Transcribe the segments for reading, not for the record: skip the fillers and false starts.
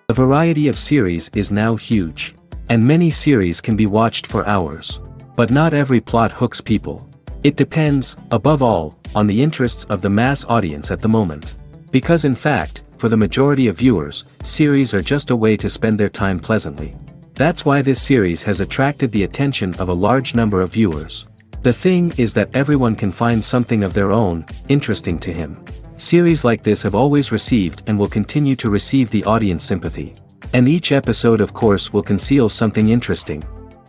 The variety of series is now huge. And many series can be watched for hours. But not every plot hooks people. It depends, above all, on the interests of the mass audience at the moment. Because in fact, for the majority of viewers, series are just a way to spend their time pleasantly. That's why this series has attracted the attention of a large number of viewers. The thing is that everyone can find something of their own, interesting to him. Series like this have always received and will continue to receive the audience sympathy. And each episode of course will conceal something interesting.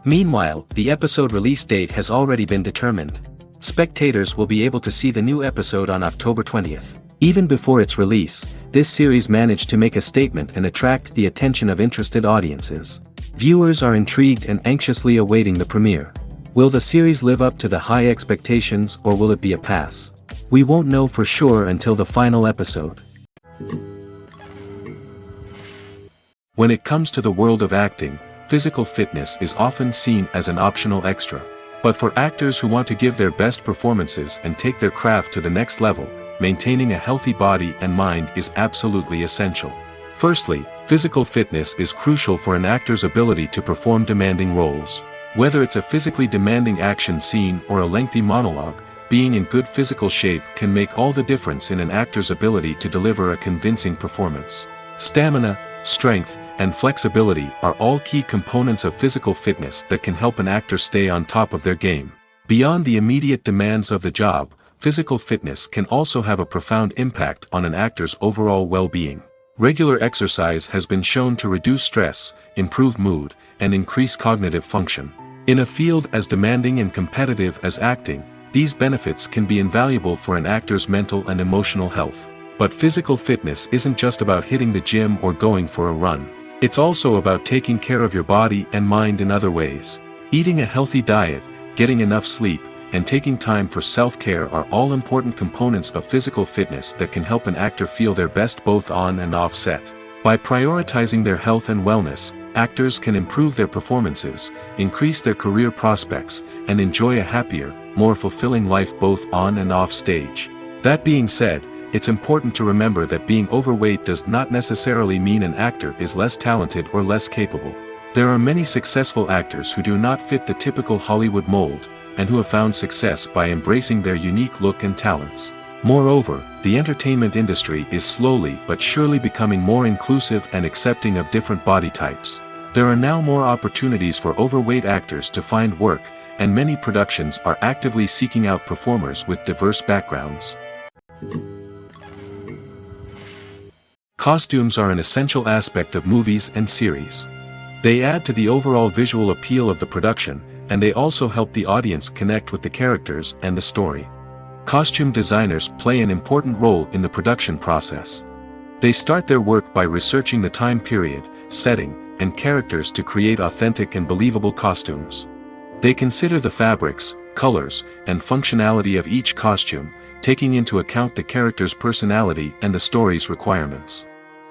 Meanwhile, the episode release date has already been determined. Spectators will be able to see the new episode on October 20th. Even before its release, this series managed to make a statement and attract the attention of interested audiences. Viewers are intrigued and anxiously awaiting the premiere. Will the series live up to the high expectations or will it be a pass? We won't know for sure until the final episode. When it comes to the world of acting, physical fitness is often seen as an optional extra. But for actors who want to give their best performances and take their craft to the next level, maintaining a healthy body and mind is absolutely essential. Firstly, physical fitness is crucial for an actor's ability to perform demanding roles. Whether it's a physically demanding action scene or a lengthy monologue, being in good physical shape can make all the difference in an actor's ability to deliver a convincing performance. Stamina, strength, and flexibility are all key components of physical fitness that can help an actor stay on top of their game. Beyond the immediate demands of the job, physical fitness can also have a profound impact on an actor's overall well-being. Regular exercise has been shown to reduce stress, improve mood, and increase cognitive function. In a field as demanding and competitive as acting, these benefits can be invaluable for an actor's mental and emotional health. But physical fitness isn't just about hitting the gym or going for a run. It's also about taking care of your body and mind in other ways. Eating a healthy diet, getting enough sleep, and taking time for self-care are all important components of physical fitness that can help an actor feel their best both on and off set. By prioritizing their health and wellness, actors can improve their performances, increase their career prospects, and enjoy a happier, more fulfilling life both on and off stage. That being said, it's important to remember that being overweight does not necessarily mean an actor is less talented or less capable. There are many successful actors who do not fit the typical Hollywood mold, and who have found success by embracing their unique look and talents. Moreover, the entertainment industry is slowly but surely becoming more inclusive and accepting of different body types. There are now more opportunities for overweight actors to find work, and many productions are actively seeking out performers with diverse backgrounds. Costumes are an essential aspect of movies and series. They add to the overall visual appeal of the production, and they also help the audience connect with the characters and the story. Costume designers play an important role in the production process. They start their work by researching the time period, setting, and characters to create authentic and believable costumes. They consider the fabrics, colors, and functionality of each costume, taking into account the character's personality and the story's requirements.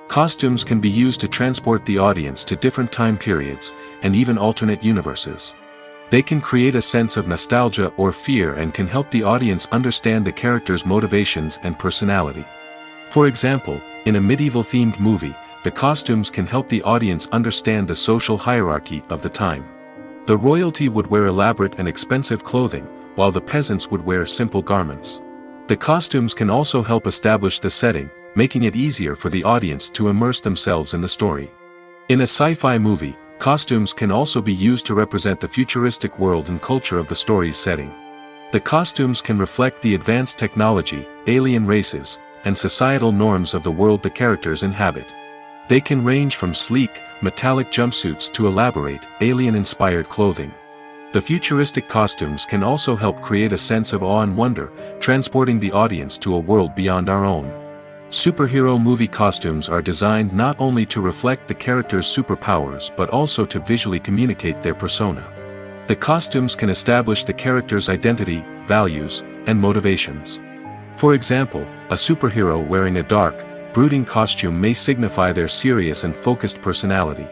Costumes can be used to transport the audience to different time periods, and even alternate universes. They can create a sense of nostalgia or fear and can help the audience understand the character's motivations and personality. For example, in a medieval-themed movie, the costumes can help the audience understand the social hierarchy of the time. The royalty would wear elaborate and expensive clothing, while the peasants would wear simple garments. The costumes can also help establish the setting, making it easier for the audience to immerse themselves in the story. In a sci-fi movie, costumes can also be used to represent the futuristic world and culture of the story's setting. The costumes can reflect the advanced technology, alien races, and societal norms of the world the characters inhabit. They can range from sleek, metallic jumpsuits to elaborate, alien-inspired clothing. The futuristic costumes can also help create a sense of awe and wonder, transporting the audience to a world beyond our own. Superhero movie costumes are designed not only to reflect the character's superpowers but also to visually communicate their persona. The costumes can establish the character's identity, values, and motivations. For example, a superhero wearing a dark, brooding costume may signify their serious and focused personality.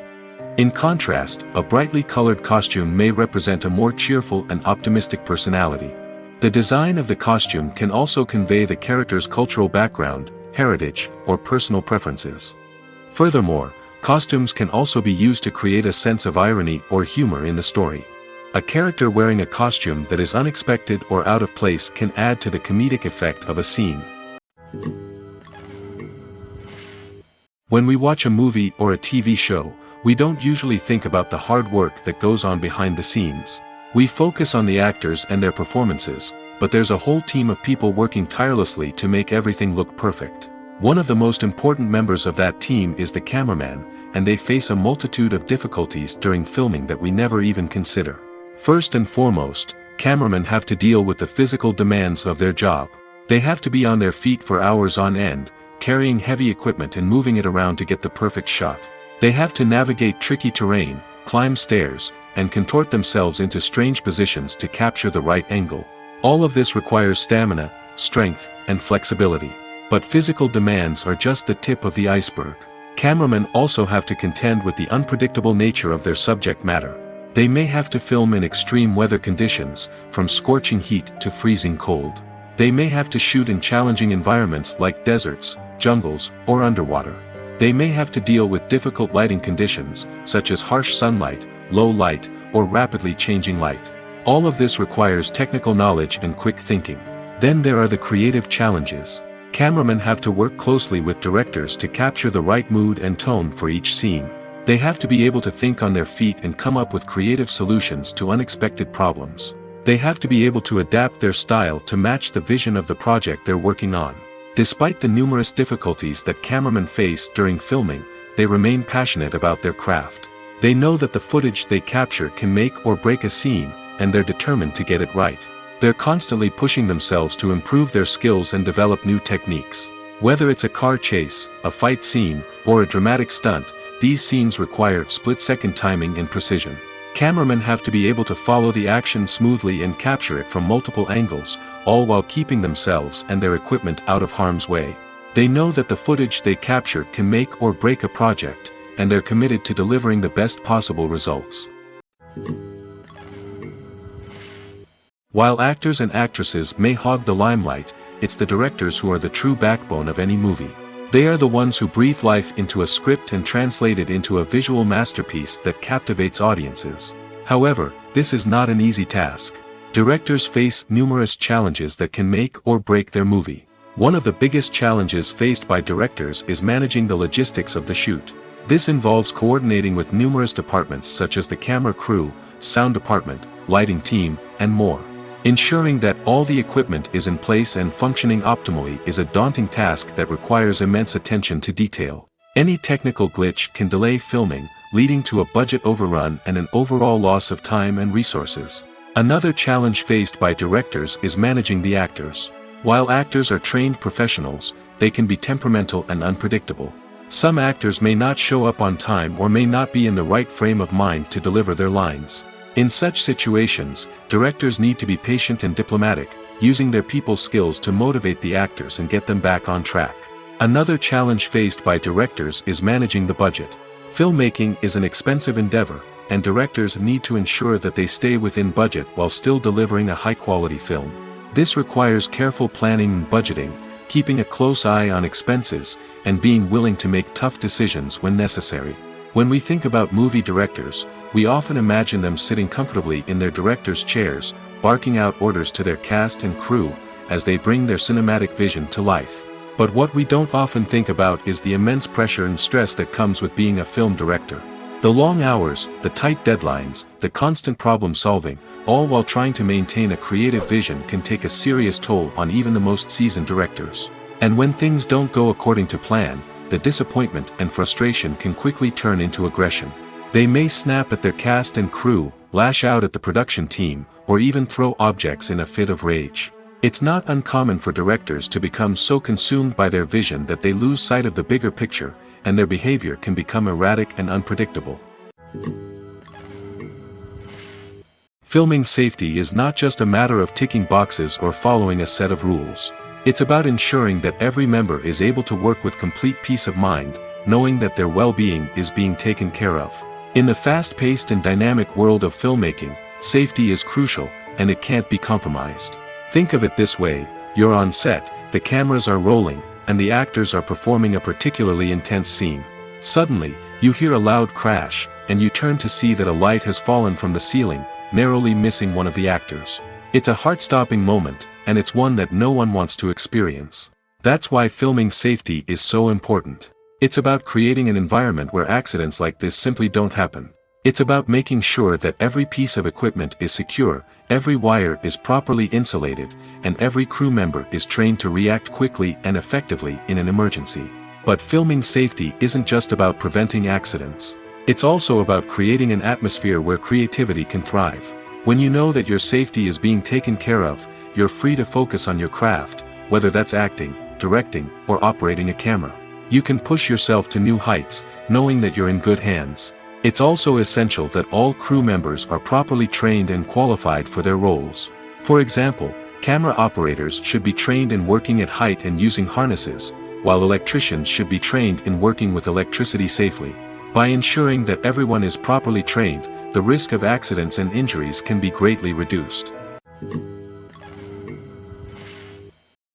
In contrast, a brightly colored costume may represent a more cheerful and optimistic personality. The design of the costume can also convey the character's cultural background, heritage, or personal preferences. Furthermore, Costumes can also be used to create a sense of irony or humor in the story. A character wearing a costume that is unexpected or out of place can add to the comedic effect of a scene. When we watch a movie or a TV show, we don't usually think about the hard work that goes on behind the scenes. We focus on the actors and their performances, but there's a whole team of people working tirelessly to make everything look perfect. One of the most important members of that team is the cameraman, and they face a multitude of difficulties during filming that we never even consider. First and foremost, cameramen have to deal with the physical demands of their job. They have to be on their feet for hours on end, carrying heavy equipment and moving it around to get the perfect shot. They have to navigate tricky terrain, climb stairs, and contort themselves into strange positions to capture the right angle. All of this requires stamina, strength, and flexibility. But physical demands are just the tip of the iceberg. Cameramen also have to contend with the unpredictable nature of their subject matter. They may have to film in extreme weather conditions, from scorching heat to freezing cold. They may have to shoot in challenging environments like deserts, jungles, or underwater. They may have to deal with difficult lighting conditions, such as harsh sunlight, low light, or rapidly changing light. All of this requires technical knowledge and quick thinking. Then there are the creative challenges. Cameramen have to work closely with directors to capture the right mood and tone for each scene. They have to be able to think on their feet and come up with creative solutions to unexpected problems. They have to be able to adapt their style to match the vision of the project they're working on. Despite the numerous difficulties that cameramen face during filming, they remain passionate about their craft. They know that the footage they capture can make or break a scene, and they're determined to get it right. They're constantly pushing themselves to improve their skills and develop new techniques. Whether it's a car chase, a fight scene, or a dramatic stunt, these scenes require split-second timing and precision. Cameramen have to be able to follow the action smoothly and capture it from multiple angles, all while keeping themselves and their equipment out of harm's way. They know that the footage they capture can make or break a project, and they're committed to delivering the best possible results. While actors and actresses may hog the limelight, it's the directors who are the true backbone of any movie. They are the ones who breathe life into a script and translate it into a visual masterpiece that captivates audiences. However, this is not an easy task. Directors face numerous challenges that can make or break their movie. One of the biggest challenges faced by directors is managing the logistics of the shoot. This involves coordinating with numerous departments such as the camera crew, sound department, lighting team, and more. Ensuring that all the equipment is in place and functioning optimally is a daunting task that requires immense attention to detail. Any technical glitch can delay filming, leading to a budget overrun and an overall loss of time and resources. Another challenge faced by directors is managing the actors. While actors are trained professionals, they can be temperamental and unpredictable. Some actors may not show up on time or may not be in the right frame of mind to deliver their lines. In such situations, directors need to be patient and diplomatic, using their people skills to motivate the actors and get them back on track. Another challenge faced by directors is managing the budget. Filmmaking is an expensive endeavor, and directors need to ensure that they stay within budget while still delivering a high-quality film. This requires careful planning and budgeting, keeping a close eye on expenses, and being willing to make tough decisions when necessary. When we think about movie directors, we often imagine them sitting comfortably in their director's chairs, barking out orders to their cast and crew, as they bring their cinematic vision to life. But what we don't often think about is the immense pressure and stress that comes with being a film director. The long hours, the tight deadlines, the constant problem solving, all while trying to maintain a creative vision can take a serious toll on even the most seasoned directors. And when things don't go according to plan, the disappointment and frustration can quickly turn into aggression. They may snap at their cast and crew, lash out at the production team, or even throw objects in a fit of rage. It's not uncommon for directors to become so consumed by their vision that they lose sight of the bigger picture, and their behavior can become erratic and unpredictable. Filming safety is not just a matter of ticking boxes or following a set of rules. It's about ensuring that every member is able to work with complete peace of mind, knowing that their well-being is being taken care of. In the fast-paced and dynamic world of filmmaking, safety is crucial, and it can't be compromised. Think of it this way: you're on set, the cameras are rolling, and the actors are performing a particularly intense scene. Suddenly, You hear a loud crash, and you turn to see that a light has fallen from the ceiling, narrowly missing one of the actors. It's a heart-stopping moment, and it's one that no one wants to experience. That's why filming safety is so important. It's about creating an environment where accidents like this simply don't happen. It's about making sure that every piece of equipment is secure, every wire is properly insulated, and every crew member is trained to react quickly and effectively in an emergency. But filming safety isn't just about preventing accidents. It's also about creating an atmosphere where creativity can thrive. When you know that your safety is being taken care of, you're free to focus on your craft, whether that's acting, directing, or operating a camera. You can push yourself to new heights, knowing that you're in good hands. It's also essential that all crew members are properly trained and qualified for their roles. For example, camera operators should be trained in working at height and using harnesses, while electricians should be trained in working with electricity safely. By ensuring that everyone is properly trained, the risk of accidents and injuries can be greatly reduced.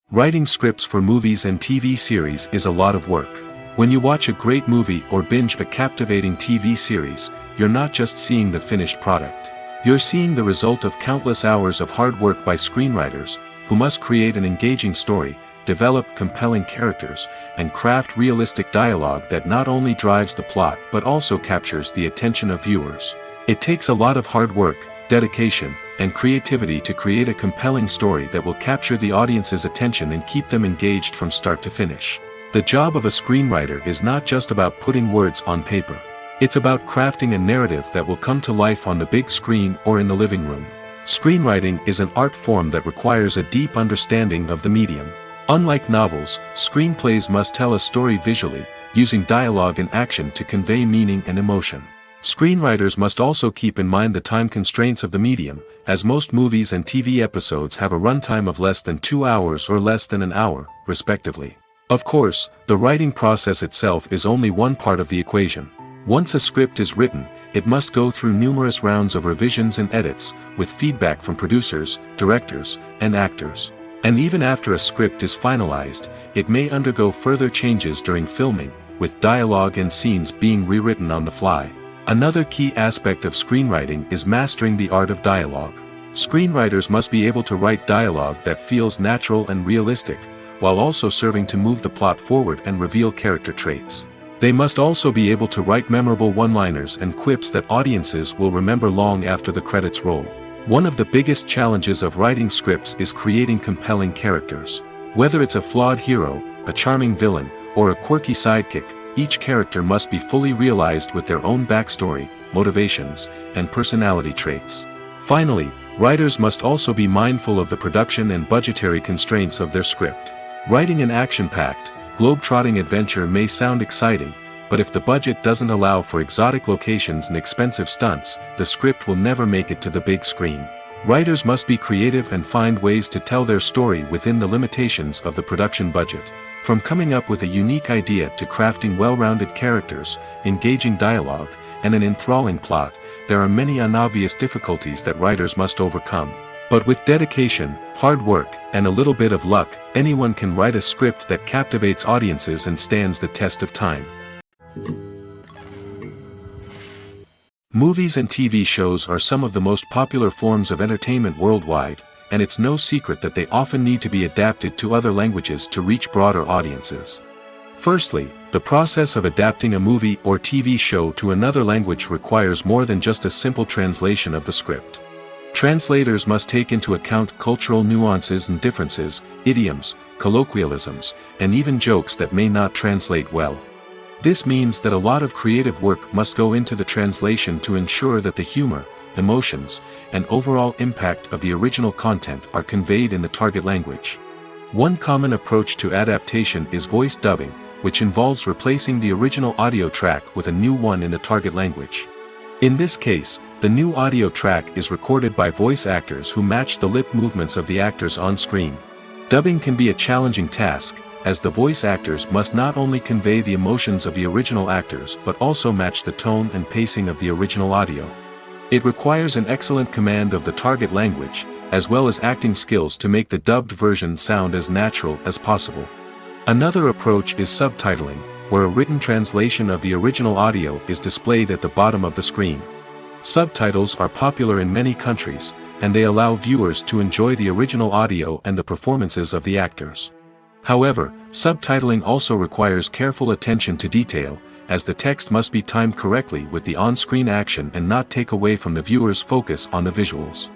Writing scripts for movies and TV series is a lot of work. When you watch a great movie or binge a captivating TV series, you're not just seeing the finished product. You're seeing the result of countless hours of hard work by screenwriters, who must create an engaging story, develop compelling characters, and craft realistic dialogue that not only drives the plot but also captures the attention of viewers. It takes a lot of hard work, dedication, and creativity to create a compelling story that will capture the audience's attention and keep them engaged from start to finish. The job of a screenwriter is not just about putting words on paper. It's about crafting a narrative that will come to life on the big screen or in the living room. Screenwriting is an art form that requires a deep understanding of the medium. Unlike novels, screenplays must tell a story visually, using dialogue and action to convey meaning and emotion. Screenwriters must also keep in mind the time constraints of the medium, as most movies and TV episodes have a runtime of less than 2 hours or less than an hour, respectively. Of course, the writing process itself is only one part of the equation. Once a script is written, it must go through numerous rounds of revisions and edits, with feedback from producers, directors, and actors. And even after a script is finalized, it may undergo further changes during filming, with dialogue and scenes being rewritten on the fly. Another key aspect of screenwriting is mastering the art of dialogue. Screenwriters must be able to write dialogue that feels natural and realistic, while also serving to move the plot forward and reveal character traits. They must also be able to write memorable one-liners and quips that audiences will remember long after the credits roll. One of the biggest challenges of writing scripts is creating compelling characters. Whether it's a flawed hero, a charming villain, or a quirky sidekick, each character must be fully realized with their own backstory, motivations, and personality traits. Finally, writers must also be mindful of the production and budgetary constraints of their script. Writing an action-packed, globe-trotting adventure may sound exciting, but if the budget doesn't allow for exotic locations and expensive stunts, the script will never make it to the big screen. Writers must be creative and find ways to tell their story within the limitations of the production budget. From coming up with a unique idea to crafting well-rounded characters, engaging dialogue, and an enthralling plot, there are many unobvious difficulties that writers must overcome. But with dedication, hard work, and a little bit of luck, anyone can write a script that captivates audiences and stands the test of time. Movies and TV shows are some of the most popular forms of entertainment worldwide, and it's no secret that they often need to be adapted to other languages to reach broader audiences. Firstly, the process of adapting a movie or TV show to another language requires more than just a simple translation of the script. Translators must take into account cultural nuances and differences, idioms, colloquialisms, and even jokes that may not translate well. This means that a lot of creative work must go into the translation to ensure that the humor, emotions, and overall impact of the original content are conveyed in the target language. One common approach to adaptation is voice dubbing, which involves replacing the original audio track with a new one in the target language. In this case, the new audio track is recorded by voice actors who match the lip movements of the actors on screen. Dubbing can be a challenging task, as the voice actors must not only convey the emotions of the original actors but also match the tone and pacing of the original audio. It requires an excellent command of the target language, as well as acting skills to make the dubbed version sound as natural as possible. Another approach is subtitling, where a written translation of the original audio is displayed at the bottom of the screen. Subtitles are popular in many countries, and they allow viewers to enjoy the original audio and the performances of the actors. However, subtitling also requires careful attention to detail, as the text must be timed correctly with the on-screen action and not take away from the viewer's focus on the visuals.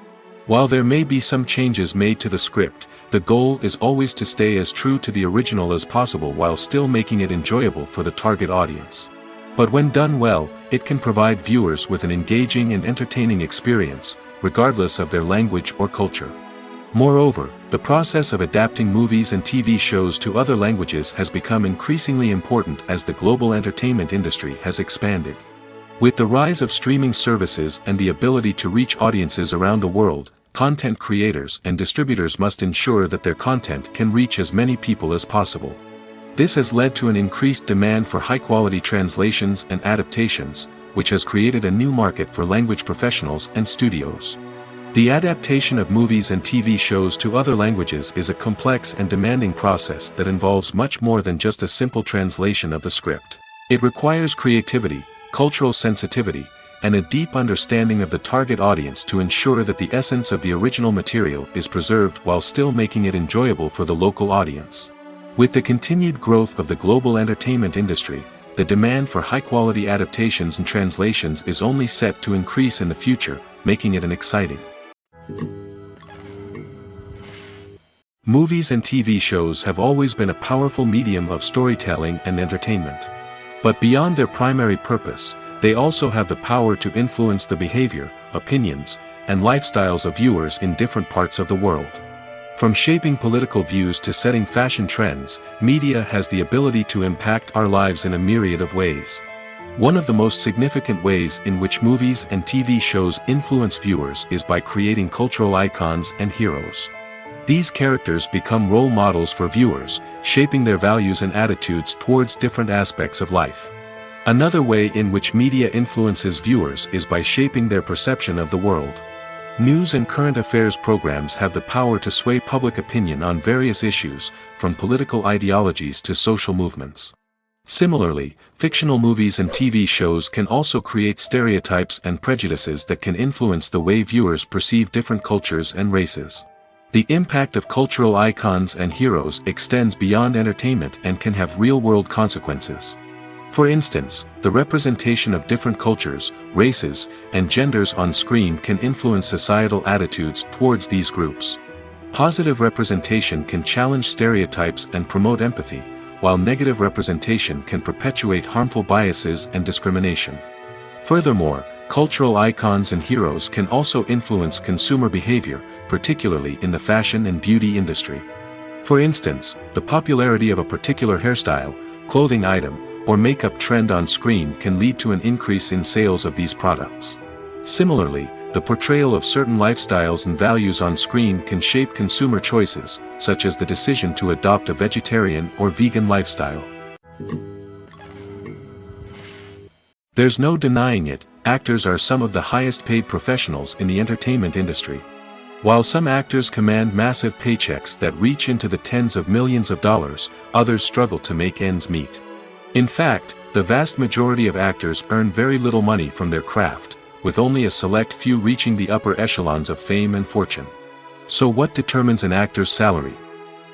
While there may be some changes made to the script, the goal is always to stay as true to the original as possible while still making it enjoyable for the target audience. But when done well, it can provide viewers with an engaging and entertaining experience, regardless of their language or culture. Moreover, the process of adapting movies and TV shows to other languages has become increasingly important as the global entertainment industry has expanded. With the rise of streaming services and the ability to reach audiences around the world, content creators and distributors must ensure that their content can reach as many people as possible. This has led to an increased demand for high-quality translations and adaptations, which has created a new market for language professionals and studios. The adaptation of movies and TV shows to other languages is a complex and demanding process that involves much more than just a simple translation of the script. It requires creativity, cultural sensitivity, and a deep understanding of the target audience to ensure that the essence of the original material is preserved while still making it enjoyable for the local audience. With the continued growth of the global entertainment industry, the demand for high-quality adaptations and translations is only set to increase in the future, making it an exciting. Movies and TV shows have always been a powerful medium of storytelling and entertainment. But beyond their primary purpose, they also have the power to influence the behavior, opinions, and lifestyles of viewers in different parts of the world. From shaping political views to setting fashion trends, media has the ability to impact our lives in a myriad of ways. One of the most significant ways in which movies and TV shows influence viewers is by creating cultural icons and heroes. These characters become role models for viewers, shaping their values and attitudes towards different aspects of life. Another way in which media influences viewers is by shaping their perception of the world. News and current affairs programs have the power to sway public opinion on various issues, from political ideologies to social movements. Similarly, fictional movies and TV shows can also create stereotypes and prejudices that can influence the way viewers perceive different cultures and races. The impact of cultural icons and heroes extends beyond entertainment and can have real-world consequences. For instance, the representation of different cultures, races, and genders on screen can influence societal attitudes towards these groups. Positive representation can challenge stereotypes and promote empathy, while negative representation can perpetuate harmful biases and discrimination. Furthermore, cultural icons and heroes can also influence consumer behavior, particularly in the fashion and beauty industry. For instance, the popularity of a particular hairstyle, clothing item, or makeup trend on screen can lead to an increase in sales of these products. Similarly, the portrayal of certain lifestyles and values on screen can shape consumer choices, such as the decision to adopt a vegetarian or vegan lifestyle. There's no denying it, actors are some of the highest paid professionals in the entertainment industry. While some actors command massive paychecks that reach into the tens of millions of dollars, others struggle to make ends meet. In fact, the vast majority of actors earn very little money from their craft, with only a select few reaching the upper echelons of fame and fortune. So what determines an actor's salary?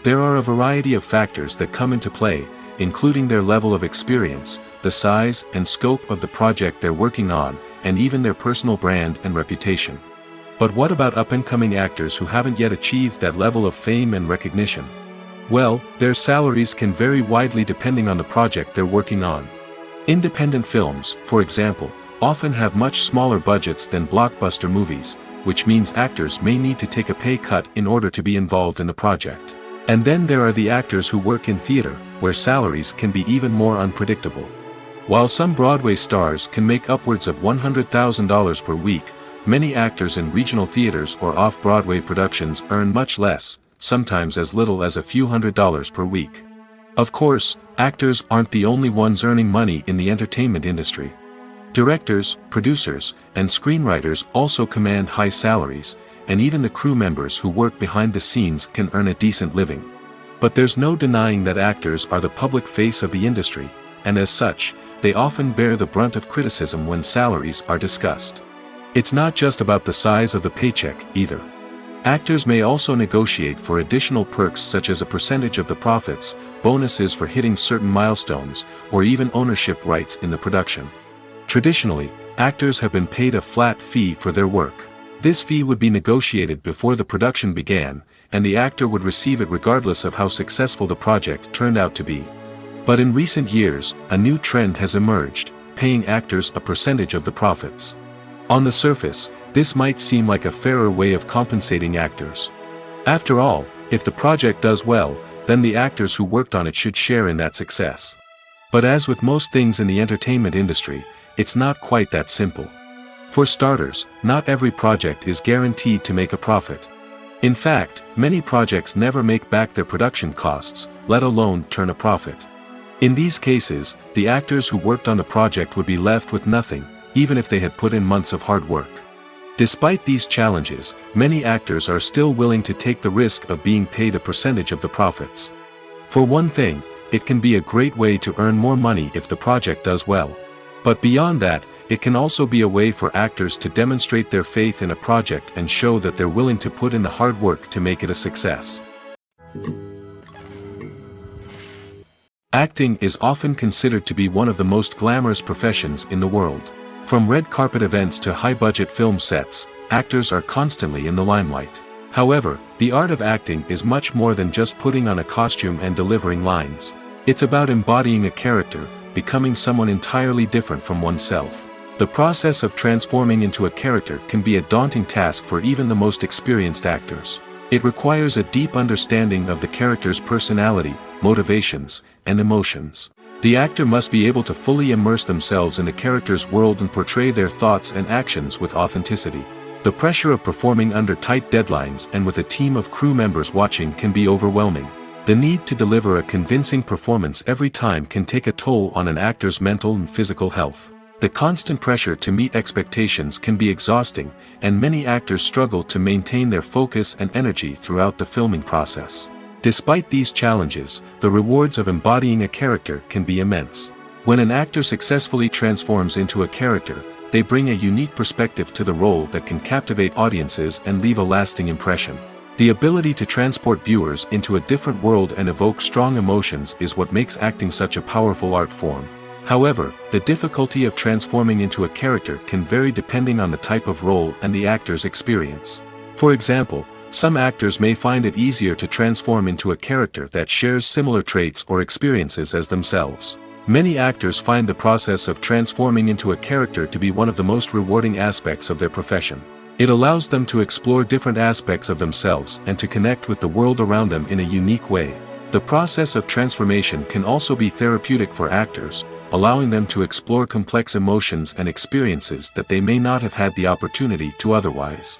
There are a variety of factors that come into play, including their level of experience, the size and scope of the project they're working on, and even their personal brand and reputation. But what about up-and-coming actors who haven't yet achieved that level of fame and recognition? Well, their salaries can vary widely depending on the project they're working on. Independent films, for example, often have much smaller budgets than blockbuster movies, which means actors may need to take a pay cut in order to be involved in the project. And then there are the actors who work in theater, where salaries can be even more unpredictable. While some Broadway stars can make upwards of $100,000 per week, many actors in regional theaters or off-Broadway productions earn much less, sometimes as little as a few $100s per week. Of course, actors aren't the only ones earning money in the entertainment industry. Directors, producers, and screenwriters also command high salaries, and even the crew members who work behind the scenes can earn a decent living. But there's no denying that actors are the public face of the industry, and as such, they often bear the brunt of criticism when salaries are discussed. It's not just about the size of the paycheck, either. Actors may also negotiate for additional perks such as a percentage of the profits, bonuses for hitting certain milestones, or even ownership rights in the production. Traditionally, actors have been paid a flat fee for their work. This fee would be negotiated before the production began, and the actor would receive it regardless of how successful the project turned out to be. But in recent years, a new trend has emerged, paying actors a percentage of the profits. On the surface, this might seem like a fairer way of compensating actors. After all, if the project does well, then the actors who worked on it should share in that success. But as with most things in the entertainment industry, it's not quite that simple. For starters, not every project is guaranteed to make a profit. In fact, many projects never make back their production costs, let alone turn a profit. In these cases, the actors who worked on the project would be left with nothing, even if they had put in months of hard work. Despite these challenges, many actors are still willing to take the risk of being paid a percentage of the profits. For one thing, it can be a great way to earn more money if the project does well. But beyond that, it can also be a way for actors to demonstrate their faith in a project and show that they're willing to put in the hard work to make it a success. Acting is often considered to be one of the most glamorous professions in the world. From red carpet events to high-budget film sets, actors are constantly in the limelight. However, the art of acting is much more than just putting on a costume and delivering lines. It's about embodying a character, becoming someone entirely different from oneself. The process of transforming into a character can be a daunting task for even the most experienced actors. It requires a deep understanding of the character's personality, motivations, and emotions. The actor must be able to fully immerse themselves in the character's world and portray their thoughts and actions with authenticity. The pressure of performing under tight deadlines and with a team of crew members watching can be overwhelming. The need to deliver a convincing performance every time can take a toll on an actor's mental and physical health. The constant pressure to meet expectations can be exhausting, and many actors struggle to maintain their focus and energy throughout the filming process. Despite these challenges, the rewards of embodying a character can be immense. When an actor successfully transforms into a character, they bring a unique perspective to the role that can captivate audiences and leave a lasting impression. The ability to transport viewers into a different world and evoke strong emotions is what makes acting such a powerful art form. However, the difficulty of transforming into a character can vary depending on the type of role and the actor's experience. For example, some actors may find it easier to transform into a character that shares similar traits or experiences as themselves. Many actors find the process of transforming into a character to be one of the most rewarding aspects of their profession. It allows them to explore different aspects of themselves and to connect with the world around them in a unique way. The process of transformation can also be therapeutic for actors, allowing them to explore complex emotions and experiences that they may not have had the opportunity to otherwise.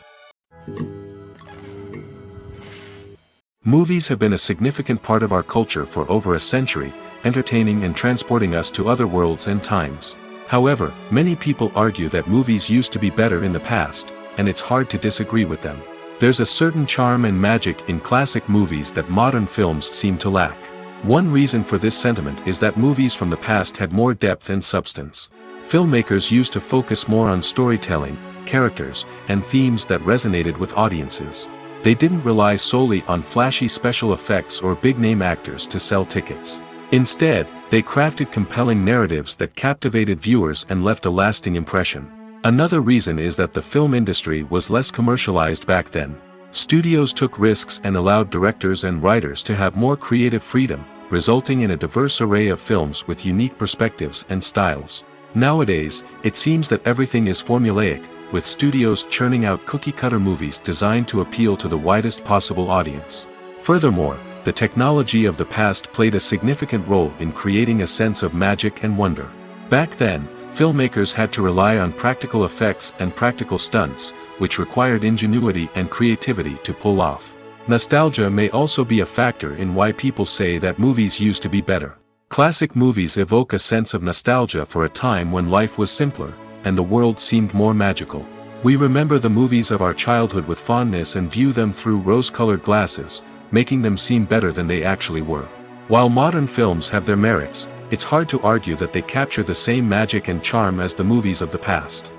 Movies have been a significant part of our culture for over a century, entertaining and transporting us to other worlds and times. However, many people argue that movies used to be better in the past, and it's hard to disagree with them. There's a certain charm and magic in classic movies that modern films seem to lack. One reason for this sentiment is that movies from the past had more depth and substance. Filmmakers used to focus more on storytelling, characters, and themes that resonated with audiences. They didn't rely solely on flashy special effects or big-name actors to sell tickets. Instead, they crafted compelling narratives that captivated viewers and left a lasting impression. Another reason is that the film industry was less commercialized back then. Studios took risks and allowed directors and writers to have more creative freedom, resulting in a diverse array of films with unique perspectives and styles. Nowadays, it seems that everything is formulaic, with studios churning out cookie-cutter movies designed to appeal to the widest possible audience. Furthermore, the technology of the past played a significant role in creating a sense of magic and wonder. Back then, filmmakers had to rely on practical effects and practical stunts, which required ingenuity and creativity to pull off. Nostalgia may also be a factor in why people say that movies used to be better. Classic movies evoke a sense of nostalgia for a time when life was simpler, and the world seemed more magical. We remember the movies of our childhood with fondness and view them through rose-colored glasses, making them seem better than they actually were. While modern films have their merits, it's hard to argue that they capture the same magic and charm as the movies of the past.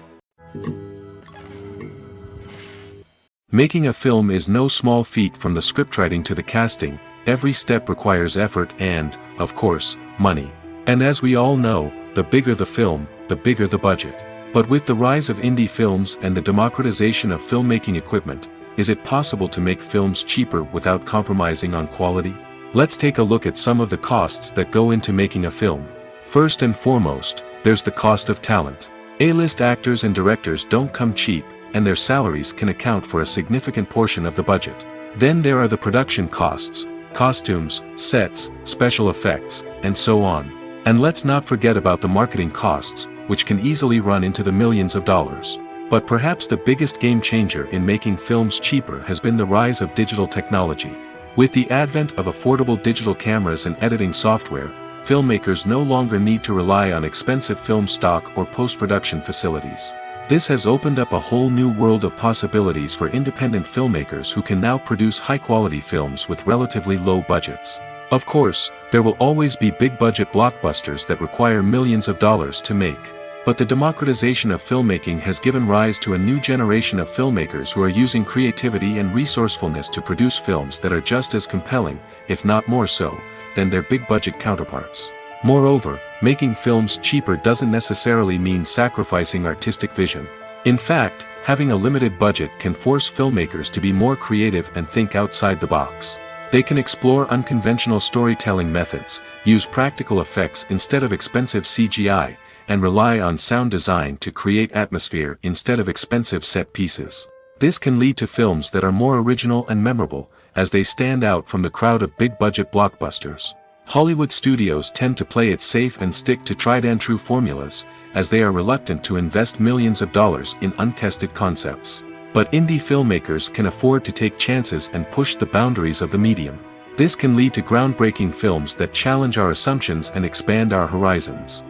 Making a film is no small feat. From the scriptwriting to the casting, every step requires effort and, of course, money. And as we all know, the bigger the film, the bigger the budget. But with the rise of indie films and the democratization of filmmaking equipment, is it possible to make films cheaper without compromising on quality? Let's take a look at some of the costs that go into making a film. First and foremost, there's the cost of talent. A-list actors and directors don't come cheap, and their salaries can account for a significant portion of the budget. Then there are the production costs, costumes, sets, special effects, and so on. And let's not forget about the marketing costs, which can easily run into the millions of dollars. But perhaps the biggest game changer in making films cheaper has been the rise of digital technology. With the advent of affordable digital cameras and editing software, filmmakers no longer need to rely on expensive film stock or post-production facilities. This has opened up a whole new world of possibilities for independent filmmakers who can now produce high-quality films with relatively low budgets. Of course, there will always be big-budget blockbusters that require millions of dollars to make. But the democratization of filmmaking has given rise to a new generation of filmmakers who are using creativity and resourcefulness to produce films that are just as compelling, if not more so, than their big-budget counterparts. Moreover, making films cheaper doesn't necessarily mean sacrificing artistic vision. In fact, having a limited budget can force filmmakers to be more creative and think outside the box. They can explore unconventional storytelling methods, use practical effects instead of expensive CGI, and rely on sound design to create atmosphere instead of expensive set pieces. This can lead to films that are more original and memorable, as they stand out from the crowd of big-budget blockbusters. Hollywood studios tend to play it safe and stick to tried-and-true formulas, as they are reluctant to invest millions of dollars in untested concepts. But indie filmmakers can afford to take chances and push the boundaries of the medium. This can lead to groundbreaking films that challenge our assumptions and expand our horizons.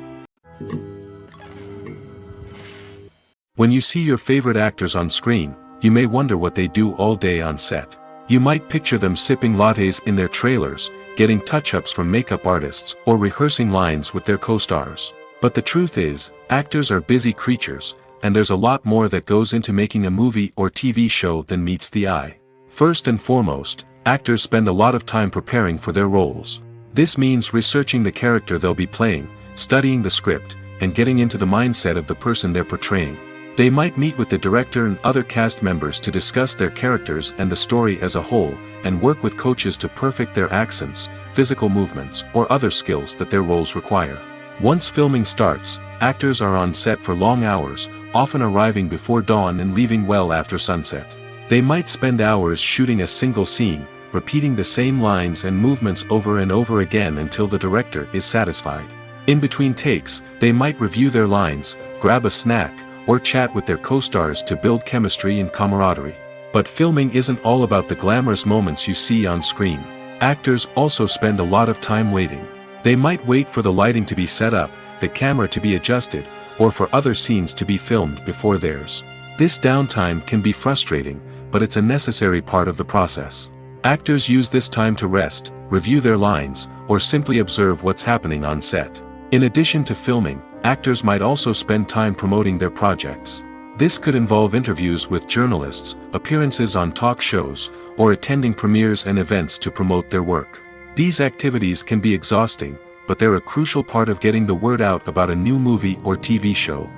When you see your favorite actors on screen, you may wonder what they do all day on set. You might picture them sipping lattes in their trailers, getting touch-ups from makeup artists, or rehearsing lines with their co-stars. But the truth is, actors are busy creatures, and there's a lot more that goes into making a movie or TV show than meets the eye. First and foremost, actors spend a lot of time preparing for their roles. This means researching the character they'll be playing, studying the script, and getting into the mindset of the person they're portraying. They might meet with the director and other cast members to discuss their characters and the story as a whole, and work with coaches to perfect their accents, physical movements, or other skills that their roles require. Once filming starts, actors are on set for long hours, often arriving before dawn and leaving well after sunset. They might spend hours shooting a single scene, repeating the same lines and movements over and over again until the director is satisfied. In between takes, they might review their lines, grab a snack, or chat with their co-stars to build chemistry and camaraderie. But filming isn't all about the glamorous moments you see on screen. Actors also spend a lot of time waiting. They might wait for the lighting to be set up, the camera to be adjusted, or for other scenes to be filmed before theirs. This downtime can be frustrating, but it's a necessary part of the process. Actors use this time to rest, review their lines, or simply observe what's happening on set. In addition to filming, actors might also spend time promoting their projects. This could involve interviews with journalists, appearances on talk shows, or attending premieres and events to promote their work. These activities can be exhausting, but they're a crucial part of getting the word out about a new movie or TV show.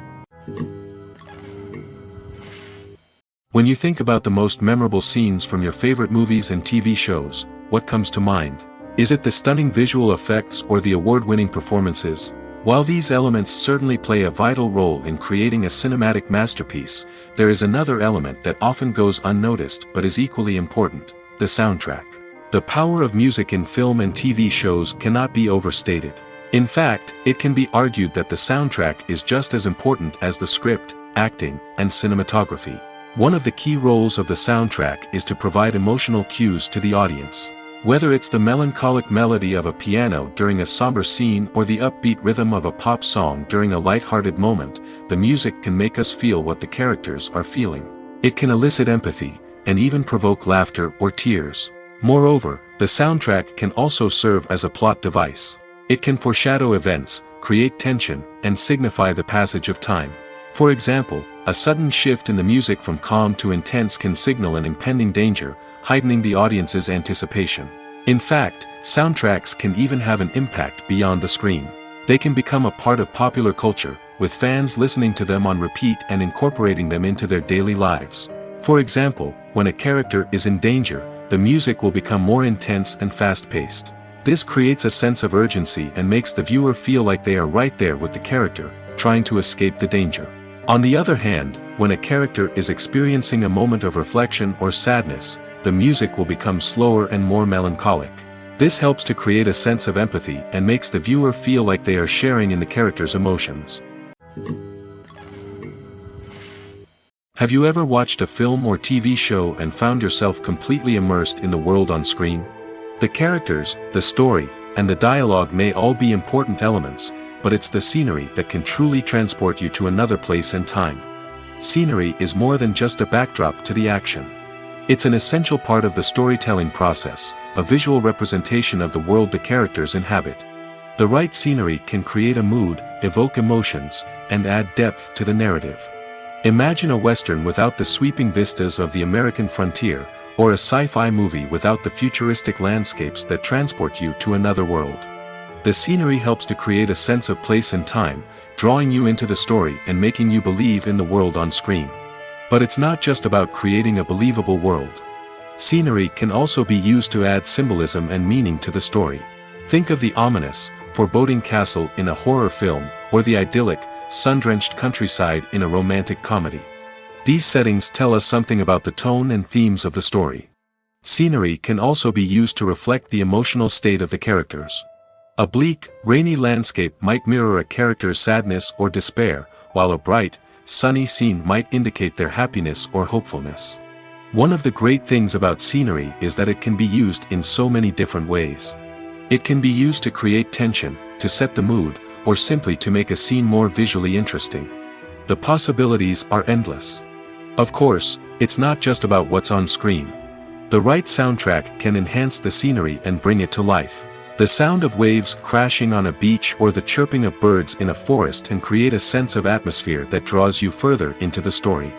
When you think about the most memorable scenes from your favorite movies and TV shows, what comes to mind? Is it the stunning visual effects or the award-winning performances? While these elements certainly play a vital role in creating a cinematic masterpiece, there is another element that often goes unnoticed but is equally important: the soundtrack. The power of music in film and TV shows cannot be overstated. In fact, it can be argued that the soundtrack is just as important as the script, acting, and cinematography. One of the key roles of the soundtrack is to provide emotional cues to the audience. Whether it's the melancholic melody of a piano during a somber scene or the upbeat rhythm of a pop song during a light-hearted moment, the music can make us feel what the characters are feeling. It can elicit empathy, and even provoke laughter or tears. Moreover, the soundtrack can also serve as a plot device. It can foreshadow events, create tension, and signify the passage of time. For example, a sudden shift in the music from calm to intense can signal an impending danger, heightening the audience's anticipation. In fact, soundtracks can even have an impact beyond the screen. They can become a part of popular culture, with fans listening to them on repeat and incorporating them into their daily lives. For example, when a character is in danger, the music will become more intense and fast-paced. This creates a sense of urgency and makes the viewer feel like they are right there with the character, trying to escape the danger. On the other hand, when a character is experiencing a moment of reflection or sadness, the music will become slower and more melancholic. This helps to create a sense of empathy and makes the viewer feel like they are sharing in the character's emotions. Have you ever watched a film or TV show and found yourself completely immersed in the world on screen? The characters, the story, and the dialogue may all be important elements, but it's the scenery that can truly transport you to another place and time. Scenery is more than just a backdrop to the action. It's an essential part of the storytelling process, a visual representation of the world the characters inhabit. The right scenery can create a mood, evoke emotions, and add depth to the narrative. Imagine a Western without the sweeping vistas of the American frontier, or a sci-fi movie without the futuristic landscapes that transport you to another world. The scenery helps to create a sense of place and time, drawing you into the story and making you believe in the world on screen. But it's not just about creating a believable world. Scenery can also be used to add symbolism and meaning to the story. Think of the ominous, foreboding castle in a horror film, or the idyllic, sun-drenched countryside in a romantic comedy. These settings tell us something about the tone and themes of the story. Scenery can also be used to reflect the emotional state of the characters. A bleak, rainy landscape might mirror a character's sadness or despair, while a bright, sunny scene might indicate their happiness or hopefulness. One of the great things about scenery is that it can be used in so many different ways. It can be used to create tension, to set the mood, or simply to make a scene more visually interesting. The possibilities are endless. Of course, it's not just about what's on screen. The right soundtrack can enhance the scenery and bring it to life. The sound of waves crashing on a beach or the chirping of birds in a forest can create a sense of atmosphere that draws you further into the story.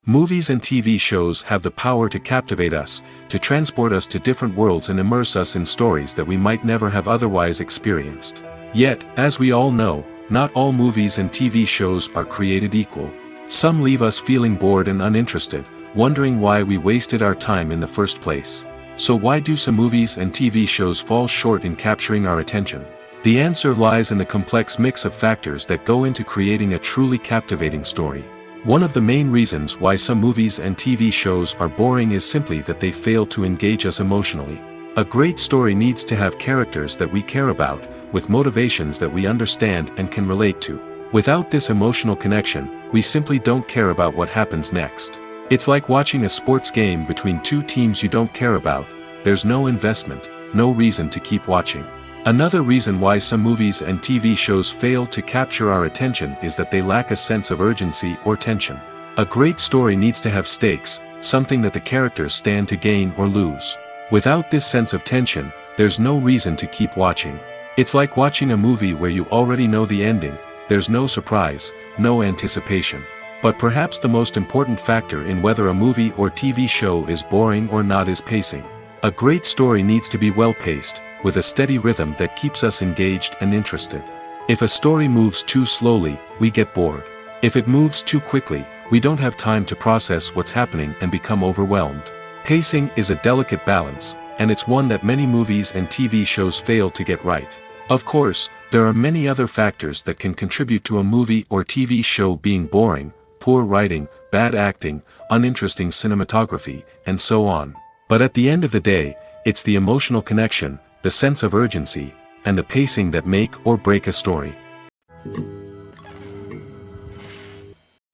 Movies and TV shows have the power to captivate us, to transport us to different worlds and immerse us in stories that we might never have otherwise experienced. Yet, as we all know, not all movies and TV shows are created equal. Some leave us feeling bored and uninterested, wondering why we wasted our time in the first place. So why do some movies and TV shows fall short in capturing our attention? The answer lies in the complex mix of factors that go into creating a truly captivating story. One of the main reasons why some movies and TV shows are boring is simply that they fail to engage us emotionally. A great story needs to have characters that we care about, with motivations that we understand and can relate to. Without this emotional connection, we simply don't care about what happens next. It's like watching a sports game between two teams you don't care about. There's no investment, no reason to keep watching. Another reason why some movies and TV shows fail to capture our attention is that they lack a sense of urgency or tension. A great story needs to have stakes, something that the characters stand to gain or lose. Without this sense of tension, there's no reason to keep watching. It's like watching a movie where you already know the ending. There's no surprise, no anticipation. But perhaps the most important factor in whether a movie or TV show is boring or not is pacing. A great story needs to be well-paced, with a steady rhythm that keeps us engaged and interested. If a story moves too slowly, we get bored. If it moves too quickly, we don't have time to process what's happening and become overwhelmed. Pacing is a delicate balance, and it's one that many movies and TV shows fail to get right. Of course, there are many other factors that can contribute to a movie or TV show being boring: poor writing, bad acting, uninteresting cinematography, and so on. But at the end of the day, it's the emotional connection, the sense of urgency, and the pacing that make or break a story.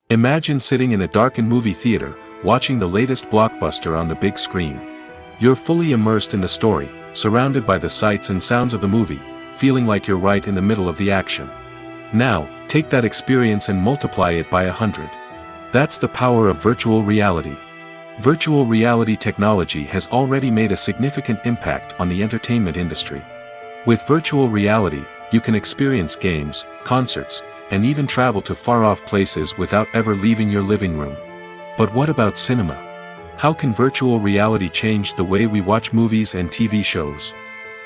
Imagine sitting in a darkened movie theater, watching the latest blockbuster on the big screen. You're fully immersed in the story, surrounded by the sights and sounds of the movie, feeling like you're right in the middle of the action. Now, take that experience and multiply it by 100. That's the power of virtual reality. Virtual reality technology has already made a significant impact on the entertainment industry. With virtual reality, you can experience games, concerts, and even travel to far-off places without ever leaving your living room. But what about cinema? How can virtual reality change the way we watch movies and TV shows?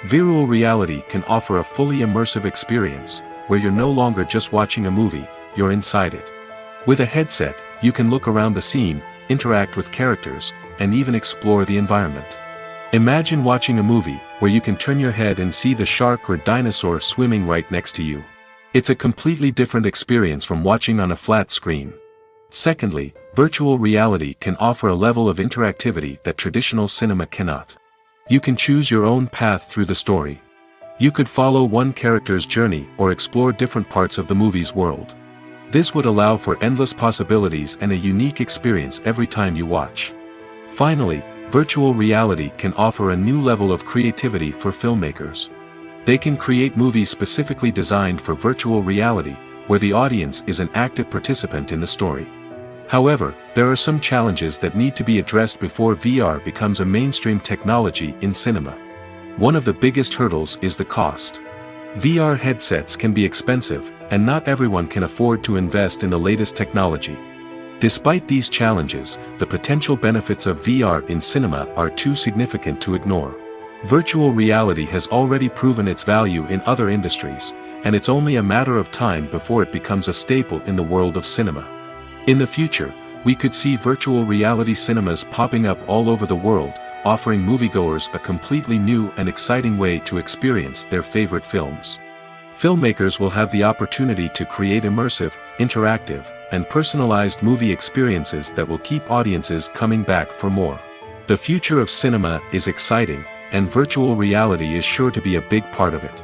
Virtual reality can offer a fully immersive experience, where you're no longer just watching a movie, you're inside it. With a headset, you can look around the scene, interact with characters, and even explore the environment. Imagine watching a movie, where you can turn your head and see the shark or dinosaur swimming right next to you. It's a completely different experience from watching on a flat screen. Secondly, virtual reality can offer a level of interactivity that traditional cinema cannot. You can choose your own path through the story. You could follow one character's journey or explore different parts of the movie's world. This would allow for endless possibilities and a unique experience every time you watch. Finally, virtual reality can offer a new level of creativity for filmmakers. They can create movies specifically designed for virtual reality, where the audience is an active participant in the story. However, there are some challenges that need to be addressed before VR becomes a mainstream technology in cinema. One of the biggest hurdles is the cost. VR headsets can be expensive, and not everyone can afford to invest in the latest technology. Despite these challenges, the potential benefits of VR in cinema are too significant to ignore. Virtual reality has already proven its value in other industries, and it's only a matter of time before it becomes a staple in the world of cinema. In the future, we could see virtual reality cinemas popping up all over the world, offering moviegoers a completely new and exciting way to experience their favorite films. Filmmakers will have the opportunity to create immersive, interactive, and personalized movie experiences that will keep audiences coming back for more. The future of cinema is exciting, and virtual reality is sure to be a big part of it.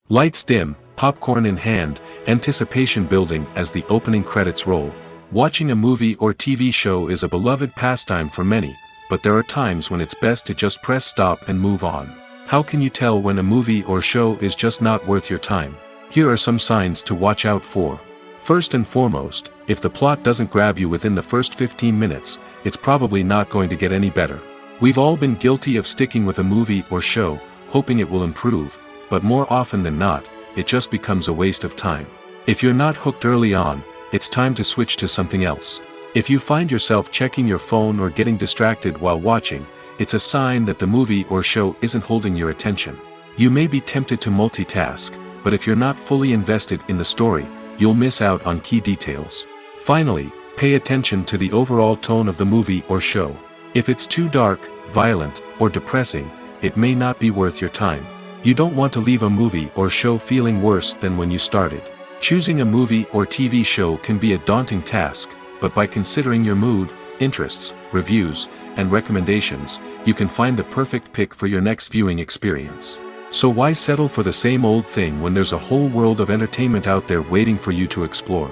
Lights dim, popcorn in hand, anticipation building as the opening credits roll. Watching a movie or TV show is a beloved pastime for many, but there are times when it's best to just press stop and move on. How can you tell when a movie or show is just not worth your time? Here are some signs to watch out for. First and foremost, if the plot doesn't grab you within the first 15 minutes, it's probably not going to get any better. We've all been guilty of sticking with a movie or show, hoping it will improve, but more often than not, it just becomes a waste of time. If you're not hooked early on, it's time to switch to something else. If you find yourself checking your phone or getting distracted while watching, it's a sign that the movie or show isn't holding your attention. You may be tempted to multitask, but if you're not fully invested in the story, you'll miss out on key details. Finally, pay attention to the overall tone of the movie or show. If it's too dark, violent, or depressing, it may not be worth your time. You don't want to leave a movie or show feeling worse than when you started. Choosing a movie or TV show can be a daunting task, but by considering your mood, interests, reviews, and recommendations, you can find the perfect pick for your next viewing experience. So why settle for the same old thing when there's a whole world of entertainment out there waiting for you to explore?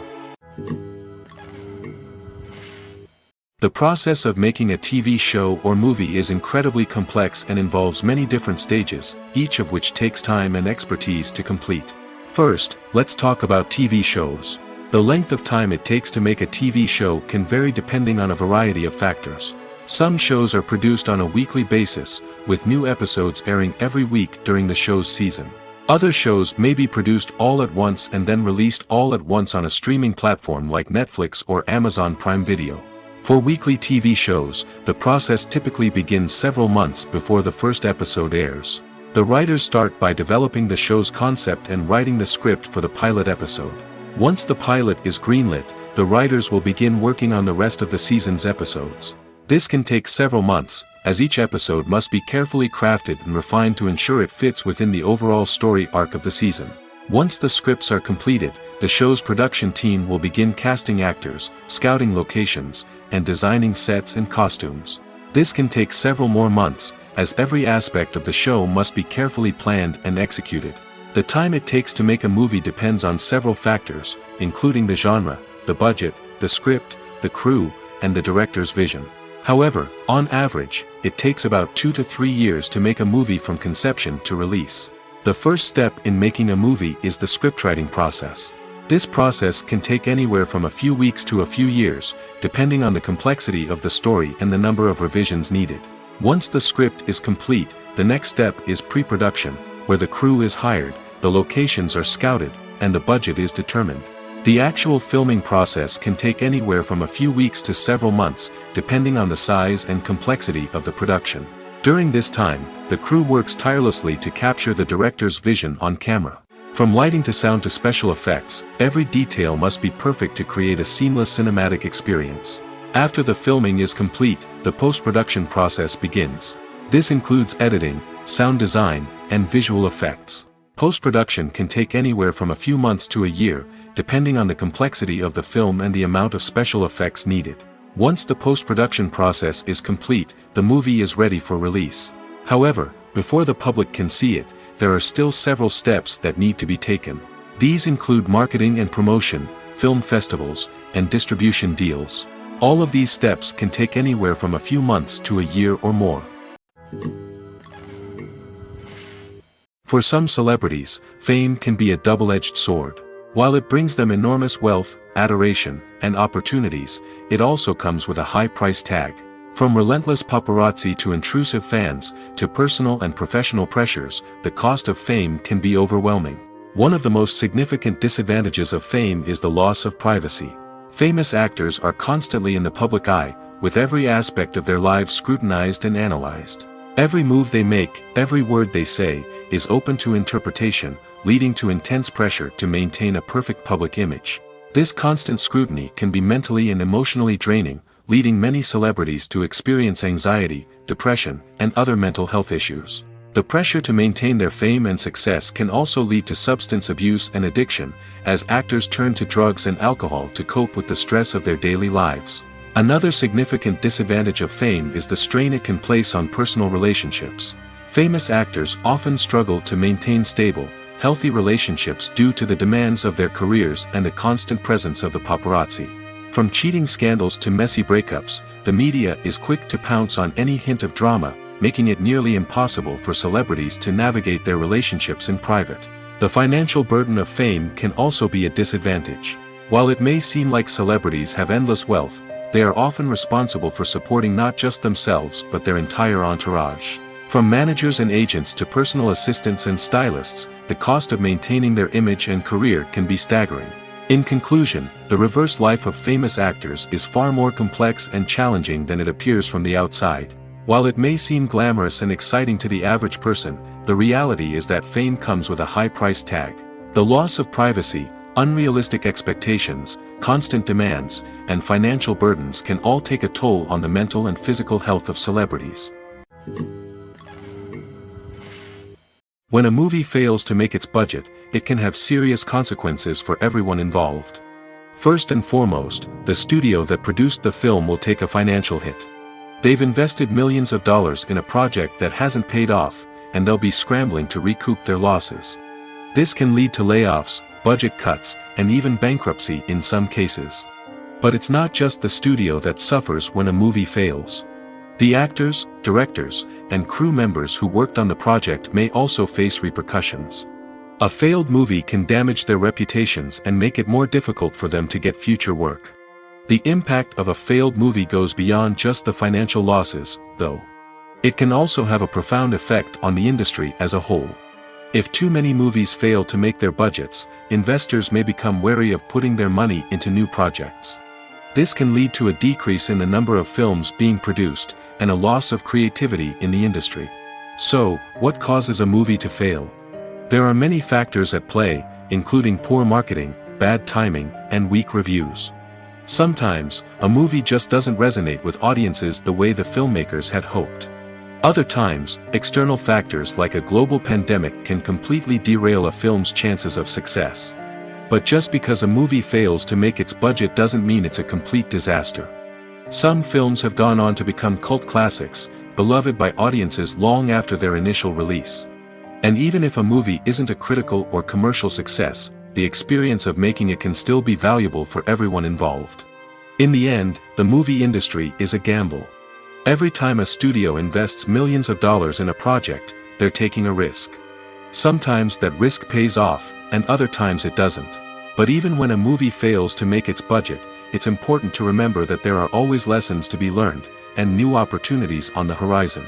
The process of making a TV show or movie is incredibly complex and involves many different stages, each of which takes time and expertise to complete. First, let's talk about TV shows. The length of time it takes to make a TV show can vary depending on a variety of factors. Some shows are produced on a weekly basis, with new episodes airing every week during the show's season. Other shows may be produced all at once and then released all at once on a streaming platform like Netflix or Amazon Prime Video. For weekly TV shows, the process typically begins several months before the first episode airs. The writers start by developing the show's concept and writing the script for the pilot episode. Once the pilot is greenlit, the writers will begin working on the rest of the season's episodes. This can take several months, as each episode must be carefully crafted and refined to ensure it fits within the overall story arc of the season. Once the scripts are completed, the show's production team will begin casting actors, scouting locations, and designing sets and costumes. This can take several more months, as every aspect of the show must be carefully planned and executed. The time it takes to make a movie depends on several factors, including the genre, the budget, the script, the crew, and the director's vision. However, on average, it takes about 2 to 3 years to make a movie from conception to release. The first step in making a movie is the scriptwriting process. This process can take anywhere from a few weeks to a few years, depending on the complexity of the story and the number of revisions needed. Once the script is complete, the next step is pre-production, where the crew is hired, the locations are scouted, and the budget is determined. The actual filming process can take anywhere from a few weeks to several months, depending on the size and complexity of the production. During this time, the crew works tirelessly to capture the director's vision on camera. From lighting to sound to special effects, every detail must be perfect to create a seamless cinematic experience. After the filming is complete, the post-production process begins. This includes editing, sound design, and visual effects. Post-production can take anywhere from a few months to a year, depending on the complexity of the film and the amount of special effects needed. Once the post-production process is complete, the movie is ready for release. However, before the public can see it, there are still several steps that need to be taken. These include marketing and promotion, film festivals, and distribution deals. All of these steps can take anywhere from a few months to a year or more. For some celebrities, fame can be a double-edged sword. While it brings them enormous wealth, adoration, and opportunities, it also comes with a high price tag. From relentless paparazzi to intrusive fans, to personal and professional pressures, the cost of fame can be overwhelming. One of the most significant disadvantages of fame is the loss of privacy. Famous actors are constantly in the public eye, with every aspect of their lives scrutinized and analyzed. Every move they make, every word they say, is open to interpretation, leading to intense pressure to maintain a perfect public image. This constant scrutiny can be mentally and emotionally draining, leading many celebrities to experience anxiety, depression, and other mental health issues. The pressure to maintain their fame and success can also lead to substance abuse and addiction, as actors turn to drugs and alcohol to cope with the stress of their daily lives. Another significant disadvantage of fame is the strain it can place on personal relationships. Famous actors often struggle to maintain stable, healthy relationships due to the demands of their careers and the constant presence of the paparazzi. From cheating scandals to messy breakups, the media is quick to pounce on any hint of drama, making it nearly impossible for celebrities to navigate their relationships in private. The financial burden of fame can also be a disadvantage. While it may seem like celebrities have endless wealth, they are often responsible for supporting not just themselves but their entire entourage. From managers and agents to personal assistants and stylists, the cost of maintaining their image and career can be staggering. In conclusion, the reverse life of famous actors is far more complex and challenging than it appears from the outside. While it may seem glamorous and exciting to the average person, the reality is that fame comes with a high price tag. The loss of privacy, unrealistic expectations, constant demands, and financial burdens can all take a toll on the mental and physical health of celebrities. When a movie fails to make its budget, it can have serious consequences for everyone involved. First and foremost, the studio that produced the film will take a financial hit. They've invested millions of dollars in a project that hasn't paid off, and they'll be scrambling to recoup their losses. This can lead to layoffs, budget cuts, and even bankruptcy in some cases. But it's not just the studio that suffers when a movie fails. The actors, directors, and crew members who worked on the project may also face repercussions. A failed movie can damage their reputations and make it more difficult for them to get future work. The impact of a failed movie goes beyond just the financial losses, though. It can also have a profound effect on the industry as a whole. If too many movies fail to make their budgets, investors may become wary of putting their money into new projects. This can lead to a decrease in the number of films being produced, and a loss of creativity in the industry. So, what causes a movie to fail? There are many factors at play, including poor marketing, bad timing, and weak reviews. Sometimes, a movie just doesn't resonate with audiences the way the filmmakers had hoped. Other times, external factors like a global pandemic can completely derail a film's chances of success. But just because a movie fails to make its budget doesn't mean it's a complete disaster. Some films have gone on to become cult classics, beloved by audiences long after their initial release. And even if a movie isn't a critical or commercial success, the experience of making it can still be valuable for everyone involved. In the end, the movie industry is a gamble. Every time a studio invests millions of dollars in a project, they're taking a risk. Sometimes that risk pays off, and other times it doesn't. But even when a movie fails to make its budget, it's important to remember that there are always lessons to be learned, and new opportunities on the horizon.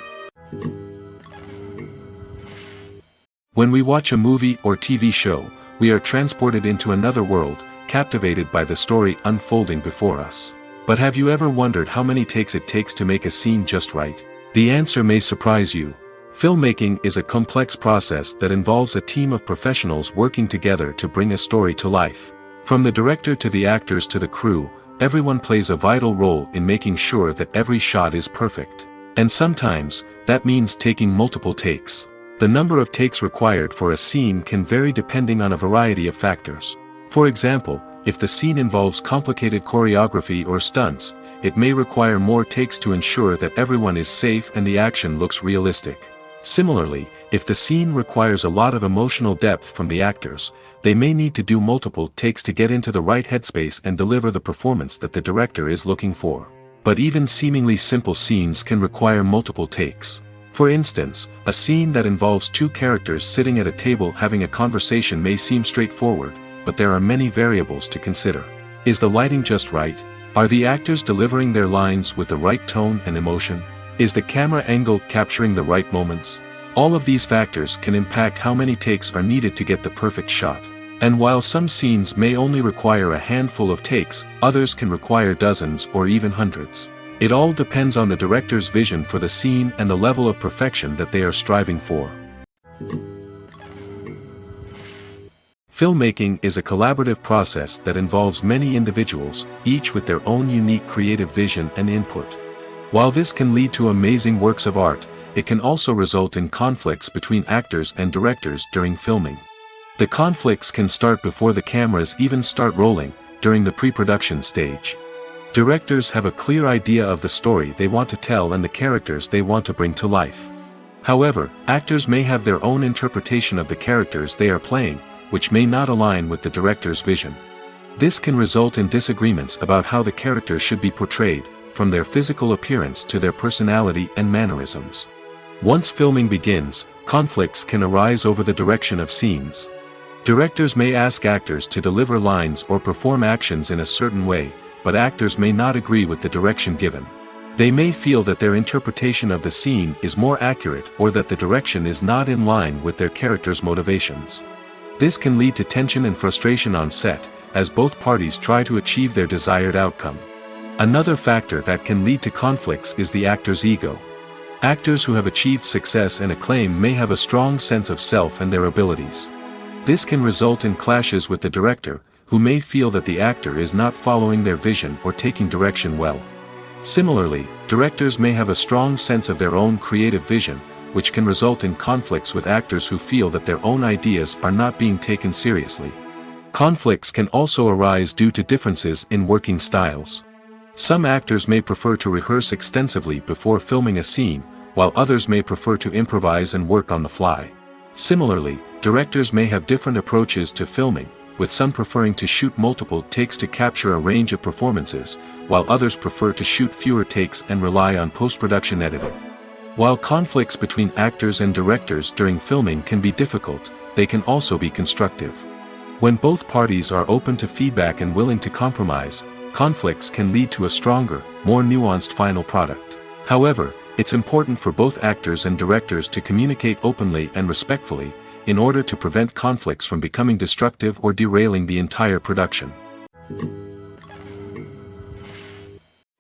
When we watch a movie or TV show, we are transported into another world, captivated by the story unfolding before us. But have you ever wondered how many takes it takes to make a scene just right? The answer may surprise you. Filmmaking is a complex process that involves a team of professionals working together to bring a story to life. From the director to the actors to the crew, everyone plays a vital role in making sure that every shot is perfect. And sometimes, that means taking multiple takes. The number of takes required for a scene can vary depending on a variety of factors. For example, if the scene involves complicated choreography or stunts, it may require more takes to ensure that everyone is safe and the action looks realistic. Similarly, if the scene requires a lot of emotional depth from the actors, they may need to do multiple takes to get into the right headspace and deliver the performance that the director is looking for. But even seemingly simple scenes can require multiple takes. For instance, a scene that involves two characters sitting at a table having a conversation may seem straightforward, but there are many variables to consider. Is the lighting just right? Are the actors delivering their lines with the right tone and emotion? Is the camera angle capturing the right moments? All of these factors can impact how many takes are needed to get the perfect shot. And while some scenes may only require a handful of takes, others can require dozens or even hundreds. It all depends on the director's vision for the scene and the level of perfection that they are striving for. Filmmaking is a collaborative process that involves many individuals, each with their own unique creative vision and input. While this can lead to amazing works of art, it can also result in conflicts between actors and directors during filming. The conflicts can start before the cameras even start rolling, during the pre-production stage. Directors have a clear idea of the story they want to tell and the characters they want to bring to life. However, actors may have their own interpretation of the characters they are playing, which may not align with the director's vision. This can result in disagreements about how the characters should be portrayed, from their physical appearance to their personality and mannerisms. Once filming begins, conflicts can arise over the direction of scenes. Directors may ask actors to deliver lines or perform actions in a certain way, but actors may not agree with the direction given. They may feel that their interpretation of the scene is more accurate or that the direction is not in line with their character's motivations. This can lead to tension and frustration on set, as both parties try to achieve their desired outcome. Another factor that can lead to conflicts is the actor's ego. Actors who have achieved success and acclaim may have a strong sense of self and their abilities. This can result in clashes with the director, who may feel that the actor is not following their vision or taking direction well. Similarly, directors may have a strong sense of their own creative vision, which can result in conflicts with actors who feel that their own ideas are not being taken seriously. Conflicts can also arise due to differences in working styles. Some actors may prefer to rehearse extensively before filming a scene, while others may prefer to improvise and work on the fly. Similarly, directors may have different approaches to filming, with some preferring to shoot multiple takes to capture a range of performances, while others prefer to shoot fewer takes and rely on post-production editing. While conflicts between actors and directors during filming can be difficult, they can also be constructive. When both parties are open to feedback and willing to compromise, conflicts can lead to a stronger, more nuanced final product. However, it's important for both actors and directors to communicate openly and respectfully, in order to prevent conflicts from becoming destructive or derailing the entire production.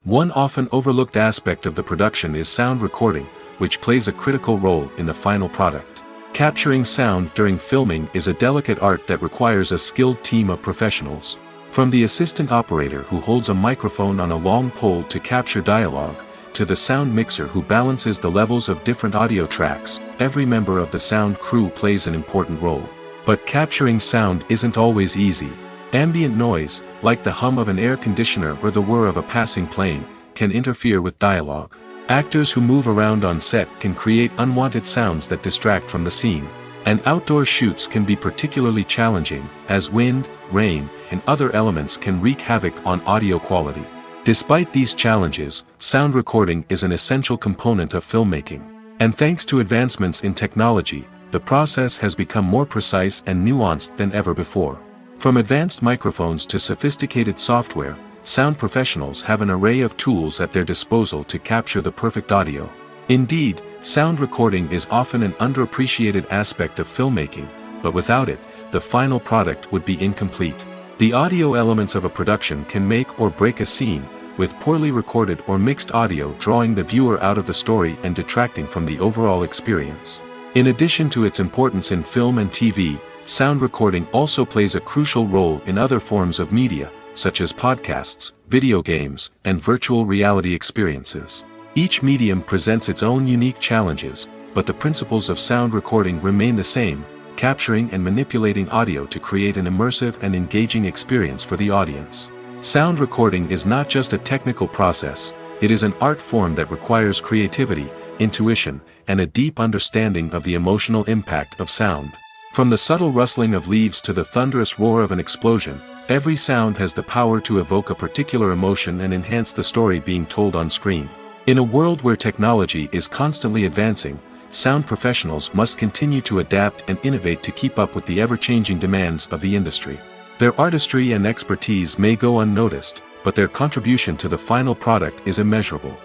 One often overlooked aspect of the production is sound recording, which plays a critical role in the final product. Capturing sound during filming is a delicate art that requires a skilled team of professionals. From the assistant operator who holds a microphone on a long pole to capture dialogue, to the sound mixer who balances the levels of different audio tracks, every member of the sound crew plays an important role. But capturing sound isn't always easy. Ambient noise, like the hum of an air conditioner or the whir of a passing plane, can interfere with dialogue. Actors who move around on set can create unwanted sounds that distract from the scene. And outdoor shoots can be particularly challenging, as wind, rain, and other elements can wreak havoc on audio quality. Despite these challenges, sound recording is an essential component of filmmaking. And thanks to advancements in technology, the process has become more precise and nuanced than ever before. From advanced microphones to sophisticated software, sound professionals have an array of tools at their disposal to capture the perfect audio. Indeed, sound recording is often an underappreciated aspect of filmmaking, but without it, the final product would be incomplete. The audio elements of a production can make or break a scene, with poorly recorded or mixed audio drawing the viewer out of the story and detracting from the overall experience. In addition to its importance in film and TV, sound recording also plays a crucial role in other forms of media, such as podcasts, video games, and virtual reality experiences. Each medium presents its own unique challenges, but the principles of sound recording remain the same, capturing and manipulating audio to create an immersive and engaging experience for the audience. Sound recording is not just a technical process, it is an art form that requires creativity, intuition, and a deep understanding of the emotional impact of sound. From the subtle rustling of leaves to the thunderous roar of an explosion, every sound has the power to evoke a particular emotion and enhance the story being told on screen. In a world where technology is constantly advancing, sound professionals must continue to adapt and innovate to keep up with the ever-changing demands of the industry. Their artistry and expertise may go unnoticed, but their contribution to the final product is immeasurable.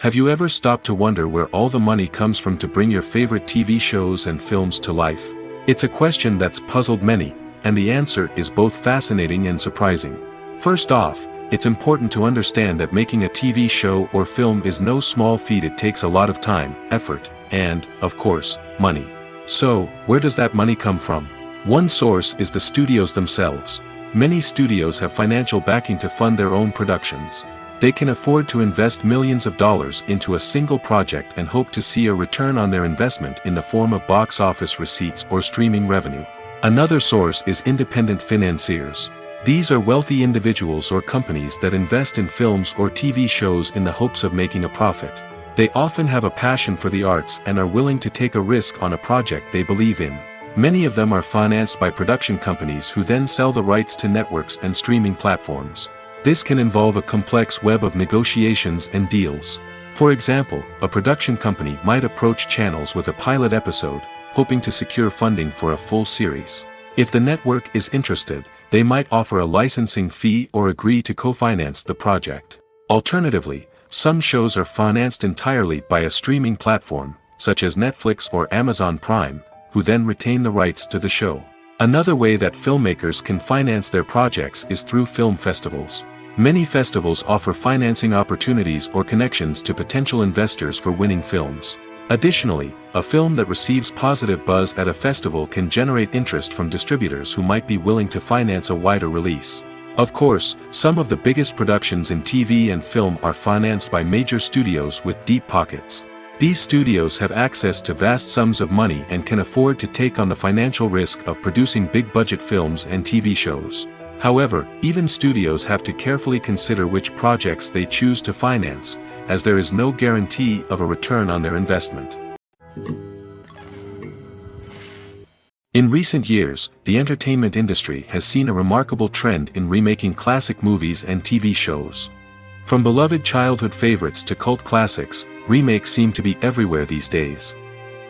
Have you ever stopped to wonder where all the money comes from to bring your favorite TV shows and films to life? It's a question that's puzzled many, and the answer is both fascinating and surprising. First off, it's important to understand that making a TV show or film is no small feat. It takes a lot of time, effort, and, of course, money. So, where does that money come from? One source is the studios themselves. Many studios have financial backing to fund their own productions. They can afford to invest millions of dollars into a single project and hope to see a return on their investment in the form of box office receipts or streaming revenue. Another source is independent financiers. These are wealthy individuals or companies that invest in films or TV shows in the hopes of making a profit. They often have a passion for the arts and are willing to take a risk on a project they believe in. Many of them are financed by production companies who then sell the rights to networks and streaming platforms. This can involve a complex web of negotiations and deals. For example, a production company might approach channels with a pilot episode, hoping to secure funding for a full series. If the network is interested, they might offer a licensing fee or agree to co-finance the project. Alternatively, some shows are financed entirely by a streaming platform, such as Netflix or Amazon Prime, who then retain the rights to the show. Another way that filmmakers can finance their projects is through film festivals. Many festivals offer financing opportunities or connections to potential investors for winning films. Additionally, a film that receives positive buzz at a festival can generate interest from distributors who might be willing to finance a wider release. Of course, some of the biggest productions in TV and film are financed by major studios with deep pockets. These studios have access to vast sums of money and can afford to take on the financial risk of producing big-budget films and TV shows. However, even studios have to carefully consider which projects they choose to finance, as there is no guarantee of a return on their investment. In recent years, the entertainment industry has seen a remarkable trend in remaking classic movies and TV shows. From beloved childhood favorites to cult classics, remakes seem to be everywhere these days.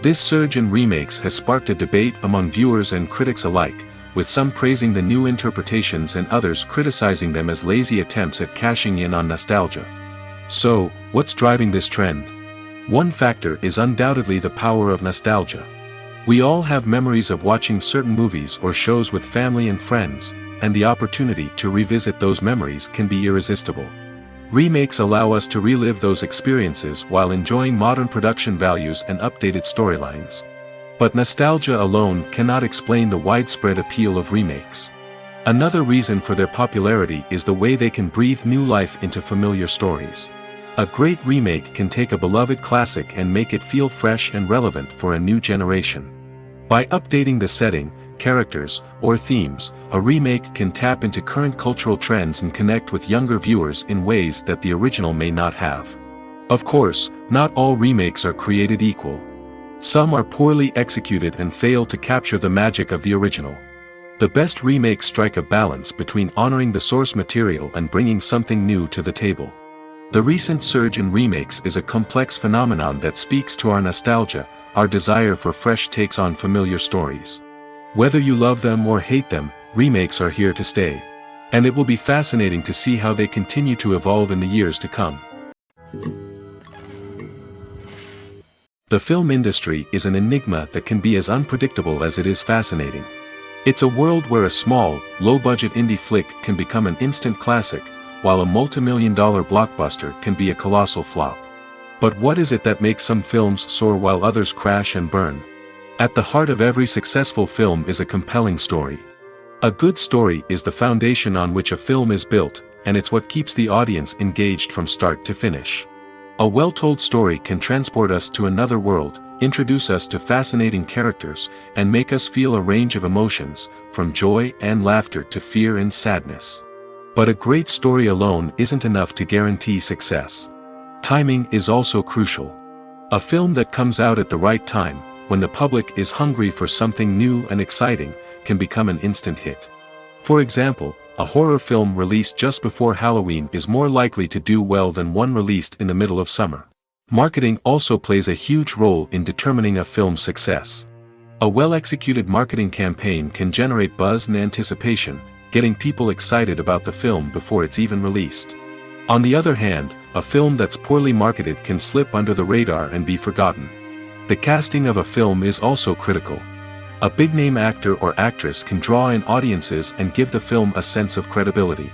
This surge in remakes has sparked a debate among viewers and critics alike, with some praising the new interpretations and others criticizing them as lazy attempts at cashing in on nostalgia. So, what's driving this trend? One factor is undoubtedly the power of nostalgia. We all have memories of watching certain movies or shows with family and friends, and the opportunity to revisit those memories can be irresistible. Remakes allow us to relive those experiences while enjoying modern production values and updated storylines. But nostalgia alone cannot explain the widespread appeal of remakes. Another reason for their popularity is the way they can breathe new life into familiar stories. A great remake can take a beloved classic and make it feel fresh and relevant for a new generation. By updating the setting, characters, or themes, a remake can tap into current cultural trends and connect with younger viewers in ways that the original may not have. Of course, not all remakes are created equal. Some are poorly executed and fail to capture the magic of the original. The best remakes strike a balance between honoring the source material and bringing something new to the table. The recent surge in remakes is a complex phenomenon that speaks to our nostalgia, our desire for fresh takes on familiar stories. Whether you love them or hate them, remakes are here to stay. And it will be fascinating to see how they continue to evolve in the years to come. The film industry is an enigma that can be as unpredictable as it is fascinating. It's a world where a small, low-budget indie flick can become an instant classic, while a multi-million-dollar blockbuster can be a colossal flop. But what is it that makes some films soar while others crash and burn? At the heart of every successful film is a compelling story. A good story is the foundation on which a film is built, and it's what keeps the audience engaged from start to finish. A well-told story can transport us to another world, introduce us to fascinating characters, and make us feel a range of emotions, from joy and laughter to fear and sadness. But a great story alone isn't enough to guarantee success. Timing is also crucial. A film that comes out at the right time, when the public is hungry for something new and exciting, can become an instant hit. For example, a horror film released just before Halloween is more likely to do well than one released in the middle of summer. Marketing also plays a huge role in determining a film's success. A well-executed marketing campaign can generate buzz and anticipation, getting people excited about the film before it's even released. On the other hand, a film that's poorly marketed can slip under the radar and be forgotten. The casting of a film is also critical. A big-name actor or actress can draw in audiences and give the film a sense of credibility.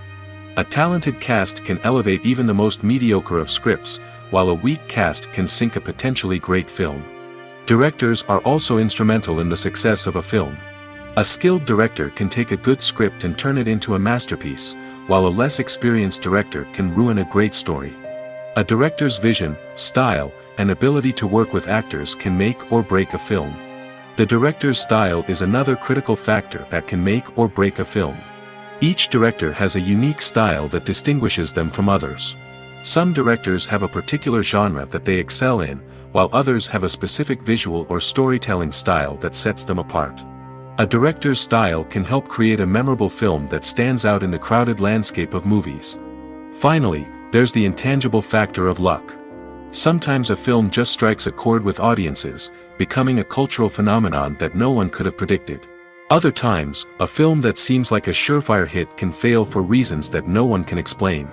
A talented cast can elevate even the most mediocre of scripts, while a weak cast can sink a potentially great film. Directors are also instrumental in the success of a film. A skilled director can take a good script and turn it into a masterpiece, while a less experienced director can ruin a great story. A director's vision, style, and ability to work with actors can make or break a film. The director's style is another critical factor that can make or break a film. Each director has a unique style that distinguishes them from others. Some directors have a particular genre that they excel in, while others have a specific visual or storytelling style that sets them apart. A director's style can help create a memorable film that stands out in the crowded landscape of movies. Finally, there's the intangible factor of luck. Sometimes a film just strikes a chord with audiences, becoming a cultural phenomenon that no one could have predicted. Other times, a film that seems like a surefire hit can fail for reasons that no one can explain.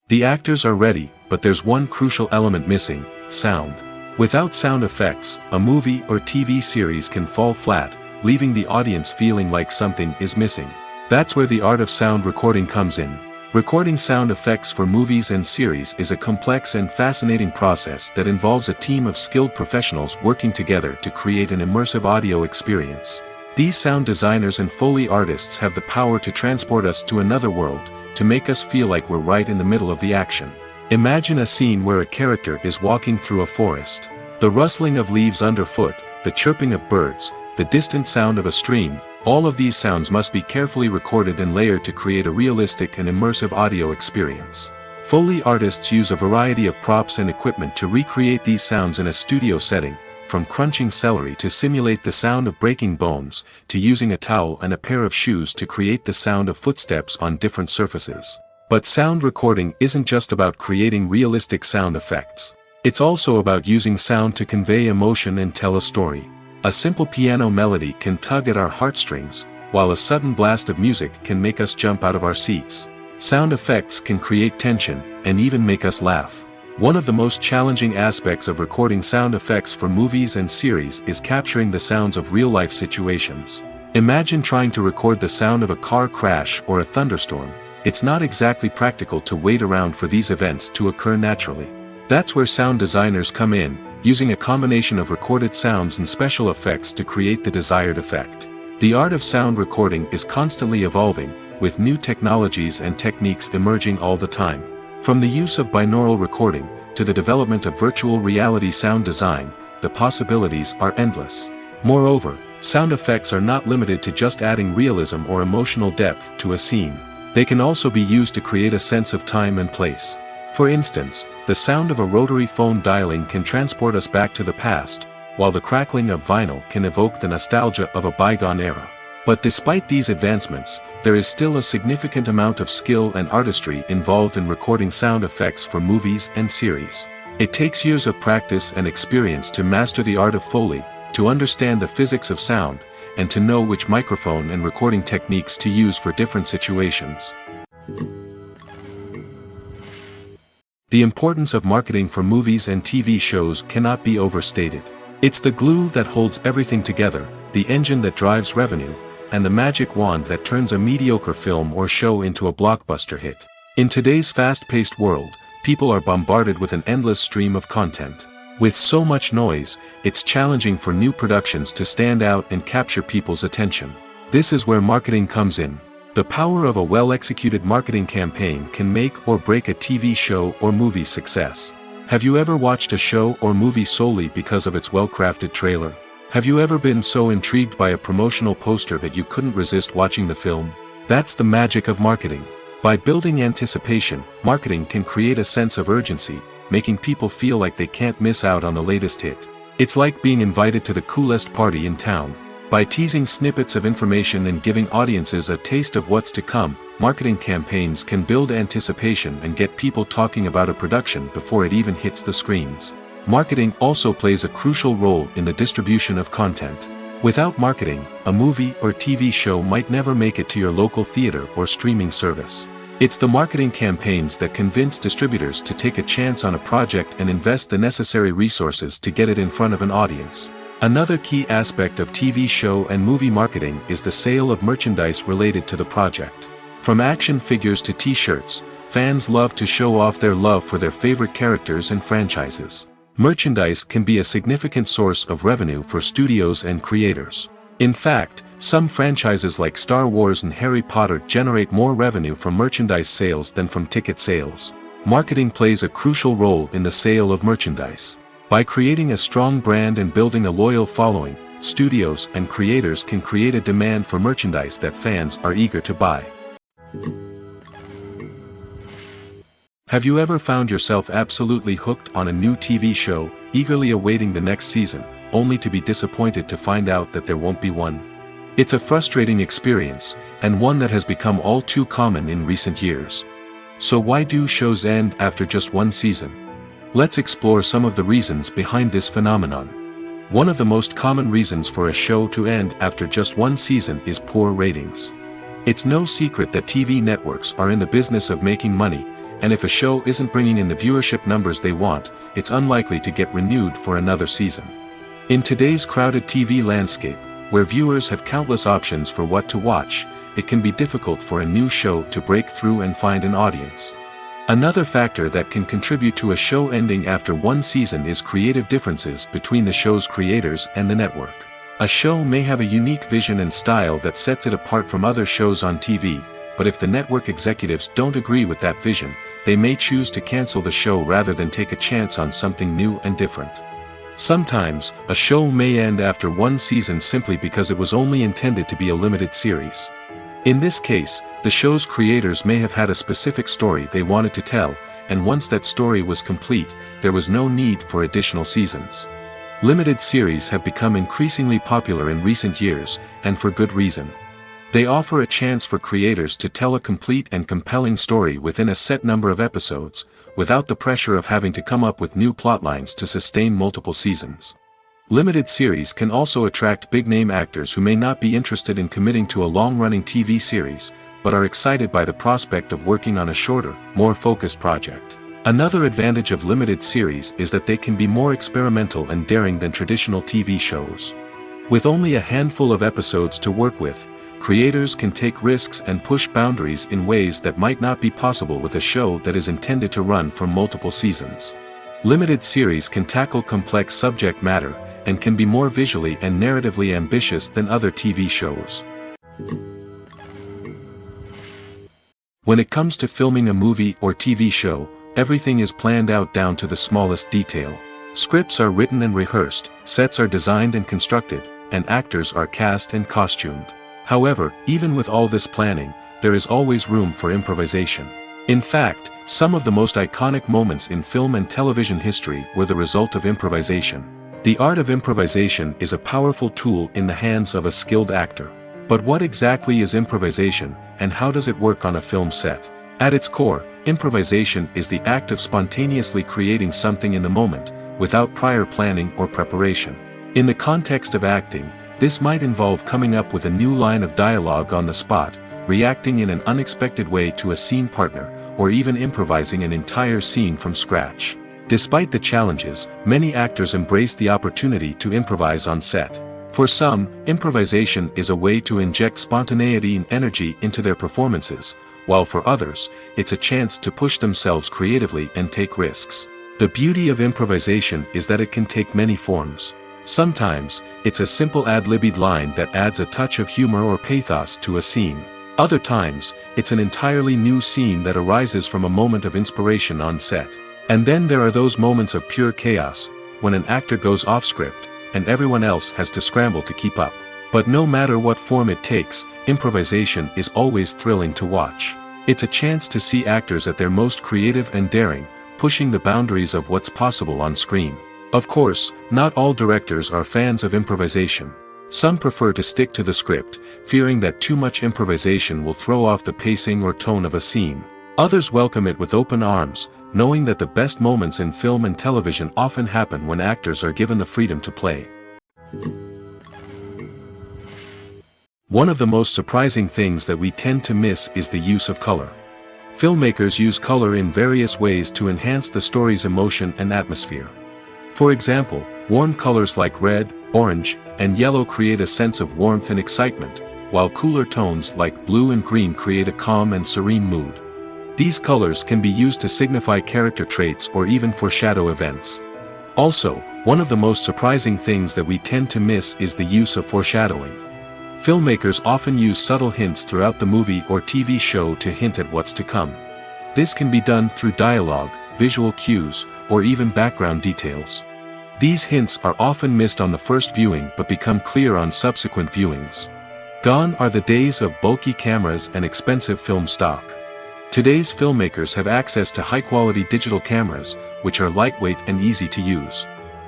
The actors are ready, but there's one crucial element missing: sound. Without sound effects, a movie or TV series can fall flat, leaving the audience feeling like something is missing. That's where the art of sound recording comes in. Recording sound effects for movies and series is a complex and fascinating process that involves a team of skilled professionals working together to create an immersive audio experience. These sound designers and Foley artists have the power to transport us to another world, to make us feel like we're right in the middle of the action. Imagine a scene where a character is walking through a forest. The rustling of leaves underfoot, the chirping of birds, the distant sound of a stream, all of these sounds must be carefully recorded and layered to create a realistic and immersive audio experience. Foley artists use a variety of props and equipment to recreate these sounds in a studio setting, from crunching celery to simulate the sound of breaking bones, to using a towel and a pair of shoes to create the sound of footsteps on different surfaces. But sound recording isn't just about creating realistic sound effects. It's also about using sound to convey emotion and tell a story. A simple piano melody can tug at our heartstrings, while a sudden blast of music can make us jump out of our seats. Sound effects can create tension, and even make us laugh. One of the most challenging aspects of recording sound effects for movies and series is capturing the sounds of real-life situations. Imagine trying to record the sound of a car crash or a thunderstorm. It's not exactly practical to wait around for these events to occur naturally. That's where sound designers come in, using a combination of recorded sounds and special effects to create the desired effect. The art of sound recording is constantly evolving, with new technologies and techniques emerging all the time. From the use of binaural recording, to the development of virtual reality sound design, the possibilities are endless. Moreover, sound effects are not limited to just adding realism or emotional depth to a scene. They can also be used to create a sense of time and place. For instance, the sound of a rotary phone dialing can transport us back to the past, while the crackling of vinyl can evoke the nostalgia of a bygone era. But despite these advancements, there is still a significant amount of skill and artistry involved in recording sound effects for movies and series. It takes years of practice and experience to master the art of Foley, to understand the physics of sound, and to know which microphone and recording techniques to use for different situations. The importance of marketing for movies and TV shows cannot be overstated. It's the glue that holds everything together, the engine that drives revenue, and the magic wand that turns a mediocre film or show into a blockbuster hit. In today's fast-paced world, people are bombarded with an endless stream of content. With so much noise, it's challenging for new productions to stand out and capture people's attention. This is where marketing comes in. The power of a well-executed marketing campaign can make or break a TV show or movie's success. Have you ever watched a show or movie solely because of its well-crafted trailer? Have you ever been so intrigued by a promotional poster that you couldn't resist watching the film? That's the magic of marketing. By building anticipation, marketing can create a sense of urgency, making people feel like they can't miss out on the latest hit. It's like being invited to the coolest party in town. By teasing snippets of information and giving audiences a taste of what's to come, marketing campaigns can build anticipation and get people talking about a production before it even hits the screens. Marketing also plays a crucial role in the distribution of content. Without marketing, a movie or TV show might never make it to your local theater or streaming service. It's the marketing campaigns that convince distributors to take a chance on a project and invest the necessary resources to get it in front of an audience. Another key aspect of TV show and movie marketing is the sale of merchandise related to the project. From action figures to t-shirts, fans love to show off their love for their favorite characters and franchises. Merchandise can be a significant source of revenue for studios and creators. In fact, some franchises like Star Wars and Harry Potter generate more revenue from merchandise sales than from ticket sales. Marketing plays a crucial role in the sale of merchandise. By creating a strong brand and building a loyal following, studios and creators can create a demand for merchandise that fans are eager to buy. Have you ever found yourself absolutely hooked on a new TV show, eagerly awaiting the next season, only to be disappointed to find out that there won't be one? It's a frustrating experience, and one that has become all too common in recent years. So why do shows end after just one season? Let's explore some of the reasons behind this phenomenon. One of the most common reasons for a show to end after just one season is poor ratings. It's no secret that TV networks are in the business of making money, and if a show isn't bringing in the viewership numbers they want, it's unlikely to get renewed for another season. In today's crowded TV landscape, where viewers have countless options for what to watch, it can be difficult for a new show to break through and find an audience. Another factor that can contribute to a show ending after one season is creative differences between the show's creators and the network. A show may have a unique vision and style that sets it apart from other shows on TV, but if the network executives don't agree with that vision, they may choose to cancel the show rather than take a chance on something new and different. Sometimes, a show may end after one season simply because it was only intended to be a limited series. In this case, the show's creators may have had a specific story they wanted to tell, and once that story was complete, there was no need for additional seasons. Limited series have become increasingly popular in recent years, and for good reason. They offer a chance for creators to tell a complete and compelling story within a set number of episodes, without the pressure of having to come up with new plotlines to sustain multiple seasons. Limited series can also attract big-name actors who may not be interested in committing to a long-running TV series, but are excited by the prospect of working on a shorter, more focused project. Another advantage of limited series is that they can be more experimental and daring than traditional TV shows. With only a handful of episodes to work with, creators can take risks and push boundaries in ways that might not be possible with a show that is intended to run for multiple seasons. Limited series can tackle complex subject matter, and can be more visually and narratively ambitious than other TV shows. When it comes to filming a movie or TV show, everything is planned out down to the smallest detail. Scripts are written and rehearsed, sets are designed and constructed, and actors are cast and costumed. However, even with all this planning, there is always room for improvisation. In fact, some of the most iconic moments in film and television history were the result of improvisation. The art of improvisation is a powerful tool in the hands of a skilled actor. But what exactly is improvisation, and how does it work on a film set? At its core, improvisation is the act of spontaneously creating something in the moment, without prior planning or preparation. In the context of acting, this might involve coming up with a new line of dialogue on the spot, reacting in an unexpected way to a scene partner, or even improvising an entire scene from scratch. Despite the challenges, many actors embrace the opportunity to improvise on set. For some, improvisation is a way to inject spontaneity and energy into their performances, while for others, it's a chance to push themselves creatively and take risks. The beauty of improvisation is that it can take many forms. Sometimes, it's a simple ad-libbed line that adds a touch of humor or pathos to a scene. Other times, it's an entirely new scene that arises from a moment of inspiration on set. And then there are those moments of pure chaos, when an actor goes off script, and everyone else has to scramble to keep up. But no matter what form it takes, improvisation is always thrilling to watch. It's a chance to see actors at their most creative and daring, pushing the boundaries of what's possible on screen. Of course, not all directors are fans of improvisation. Some prefer to stick to the script, fearing that too much improvisation will throw off the pacing or tone of a scene. Others welcome it with open arms, knowing that the best moments in film and television often happen when actors are given the freedom to play. One of the most surprising things that we tend to miss is the use of color. Filmmakers use color in various ways to enhance the story's emotion and atmosphere. For example, warm colors like red, orange, and yellow create a sense of warmth and excitement, while cooler tones like blue and green create a calm and serene mood. These colors can be used to signify character traits or even foreshadow events. Also, one of the most surprising things that we tend to miss is the use of foreshadowing. Filmmakers often use subtle hints throughout the movie or TV show to hint at what's to come. This can be done through dialogue, visual cues, or even background details. These hints are often missed on the first viewing but become clear on subsequent viewings. Gone are the days of bulky cameras and expensive film stock. Today's filmmakers have access to high-quality digital cameras, which are lightweight and easy to use.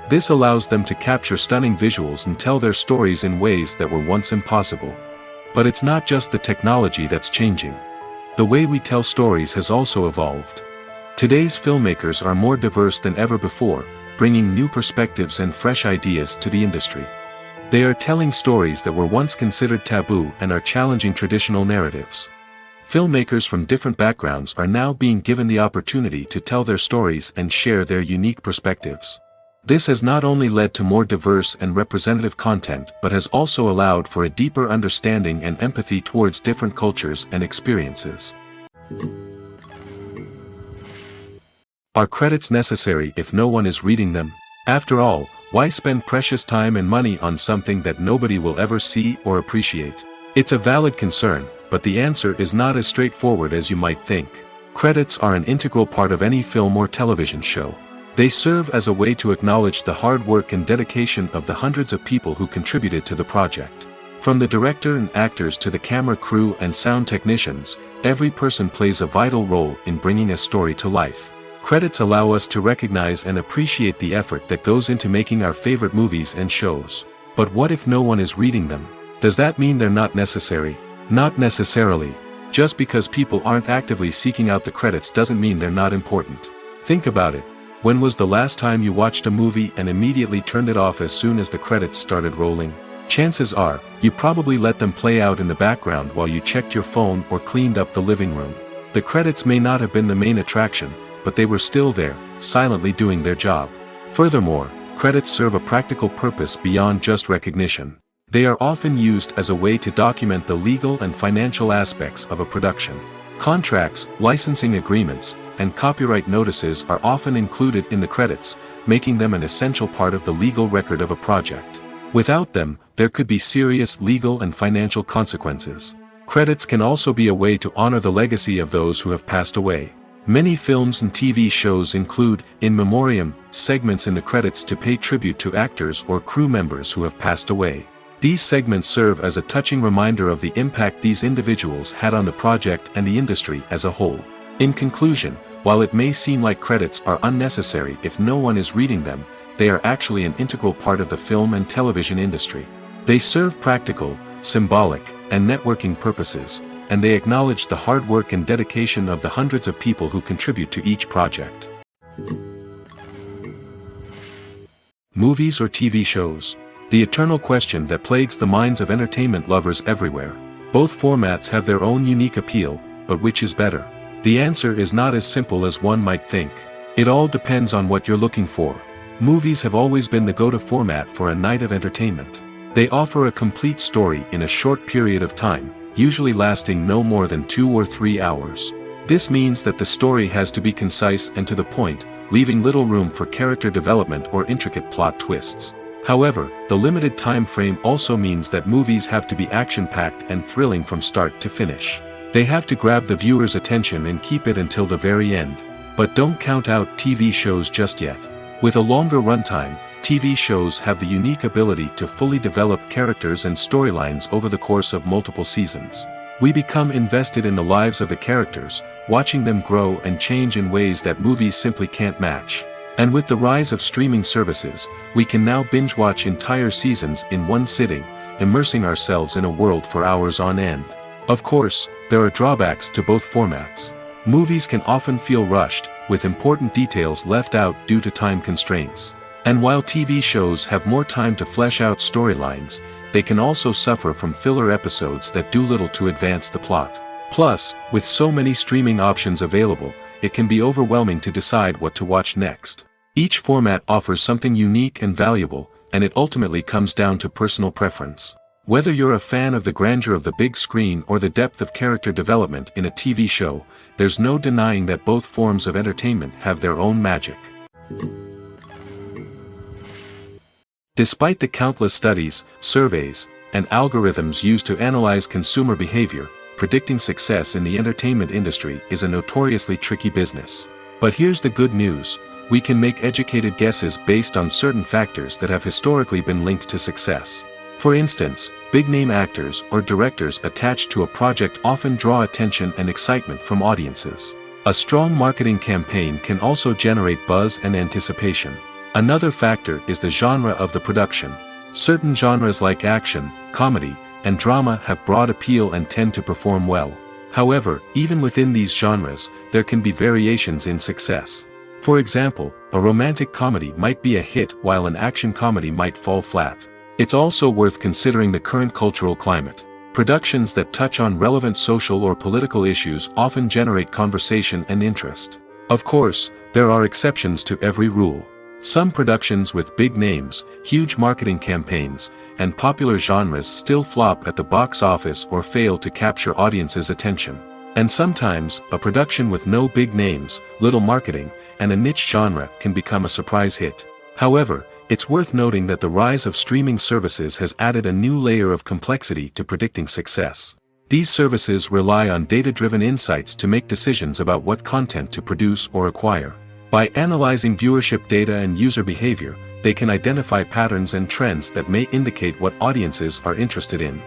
This allows them to capture stunning visuals and tell their stories in ways that were once impossible. But it's not just the technology that's changing. The way we tell stories has also evolved. Today's filmmakers are more diverse than ever before, bringing new perspectives and fresh ideas to the industry. They are telling stories that were once considered taboo and are challenging traditional narratives. Filmmakers from different backgrounds are now being given the opportunity to tell their stories and share their unique perspectives. This has not only led to more diverse and representative content but has also allowed for a deeper understanding and empathy towards different cultures and experiences. Are credits necessary if no one is reading them? After all, why spend precious time and money on something that nobody will ever see or appreciate? It's a valid concern, but the answer is not as straightforward as you might think. Credits are an integral part of any film or television show. They serve as a way to acknowledge the hard work and dedication of the hundreds of people who contributed to the project. From the director and actors to the camera crew and sound technicians, every person plays a vital role in bringing a story to life. Credits allow us to recognize and appreciate the effort that goes into making our favorite movies and shows. But what if no one is reading them? Does that mean they're not necessary? Not necessarily. Just because people aren't actively seeking out the credits doesn't mean they're not important. Think about it. When was the last time you watched a movie and immediately turned it off as soon as the credits started rolling? Chances are, you probably let them play out in the background while you checked your phone or cleaned up the living room. The credits may not have been the main attraction, but they were still there, silently doing their job. Furthermore, credits serve a practical purpose beyond just recognition. They are often used as a way to document the legal and financial aspects of a production. Contracts, licensing agreements, and copyright notices are often included in the credits, making them an essential part of the legal record of a project. Without them, there could be serious legal and financial consequences. Credits can also be a way to honor the legacy of those who have passed away. Many films and TV shows include, in memoriam, segments in the credits to pay tribute to actors or crew members who have passed away. These segments serve as a touching reminder of the impact these individuals had on the project and the industry as a whole. In conclusion, while it may seem like credits are unnecessary if no one is reading them, they are actually an integral part of the film and television industry. They serve practical, symbolic, and networking purposes, and they acknowledge the hard work and dedication of the hundreds of people who contribute to each project. Movies or TV shows? the eternal question that plagues the minds of entertainment lovers everywhere. Both formats have their own unique appeal, but which is better? The answer is not as simple as one might think. It all depends on what you're looking for. Movies have always been the go-to format for a night of entertainment. They offer a complete story in a short period of time, usually lasting no more than 2 or 3 hours. This means that the story has to be concise and to the point, leaving little room for character development or intricate plot twists. However, the limited time frame also means that movies have to be action-packed and thrilling from start to finish. They have to grab the viewer's attention and keep it until the very end. But don't count out TV shows just yet. With a longer runtime, TV shows have the unique ability to fully develop characters and storylines over the course of multiple seasons. We become invested in the lives of the characters, watching them grow and change in ways that movies simply can't match. And with the rise of streaming services, we can now binge-watch entire seasons in one sitting, immersing ourselves in a world for hours on end. Of course, there are drawbacks to both formats. Movies can often feel rushed, with important details left out due to time constraints. And while TV shows have more time to flesh out storylines, they can also suffer from filler episodes that do little to advance the plot. Plus, with so many streaming options available, it can be overwhelming to decide what to watch next. Each format offers something unique and valuable, and it ultimately comes down to personal preference. Whether you're a fan of the grandeur of the big screen or the depth of character development in a TV show, there's no denying that both forms of entertainment have their own magic. Despite the countless studies, surveys, and algorithms used to analyze consumer behavior, predicting success in the entertainment industry is a notoriously tricky business. But here's the good news: we can make educated guesses based on certain factors that have historically been linked to success. For instance, big-name actors or directors attached to a project often draw attention and excitement from audiences. A strong marketing campaign can also generate buzz and anticipation. Another factor is the genre of the production. Certain genres like action, comedy, and drama have broad appeal and tend to perform well. However, even within these genres, there can be variations in success. For example, a romantic comedy might be a hit while an action comedy might fall flat. It's also worth considering the current cultural climate. Productions that touch on relevant social or political issues often generate conversation and interest. Of course, there are exceptions to every rule. Some productions with big names, huge marketing campaigns, and popular genres still flop at the box office or fail to capture audiences' attention. And sometimes, a production with no big names, little marketing, and a niche genre can become a surprise hit. However, it's worth noting that the rise of streaming services has added a new layer of complexity to predicting success. These services rely on data-driven insights to make decisions about what content to produce or acquire. By analyzing viewership data and user behavior, they can identify patterns and trends that may indicate what audiences are interested in.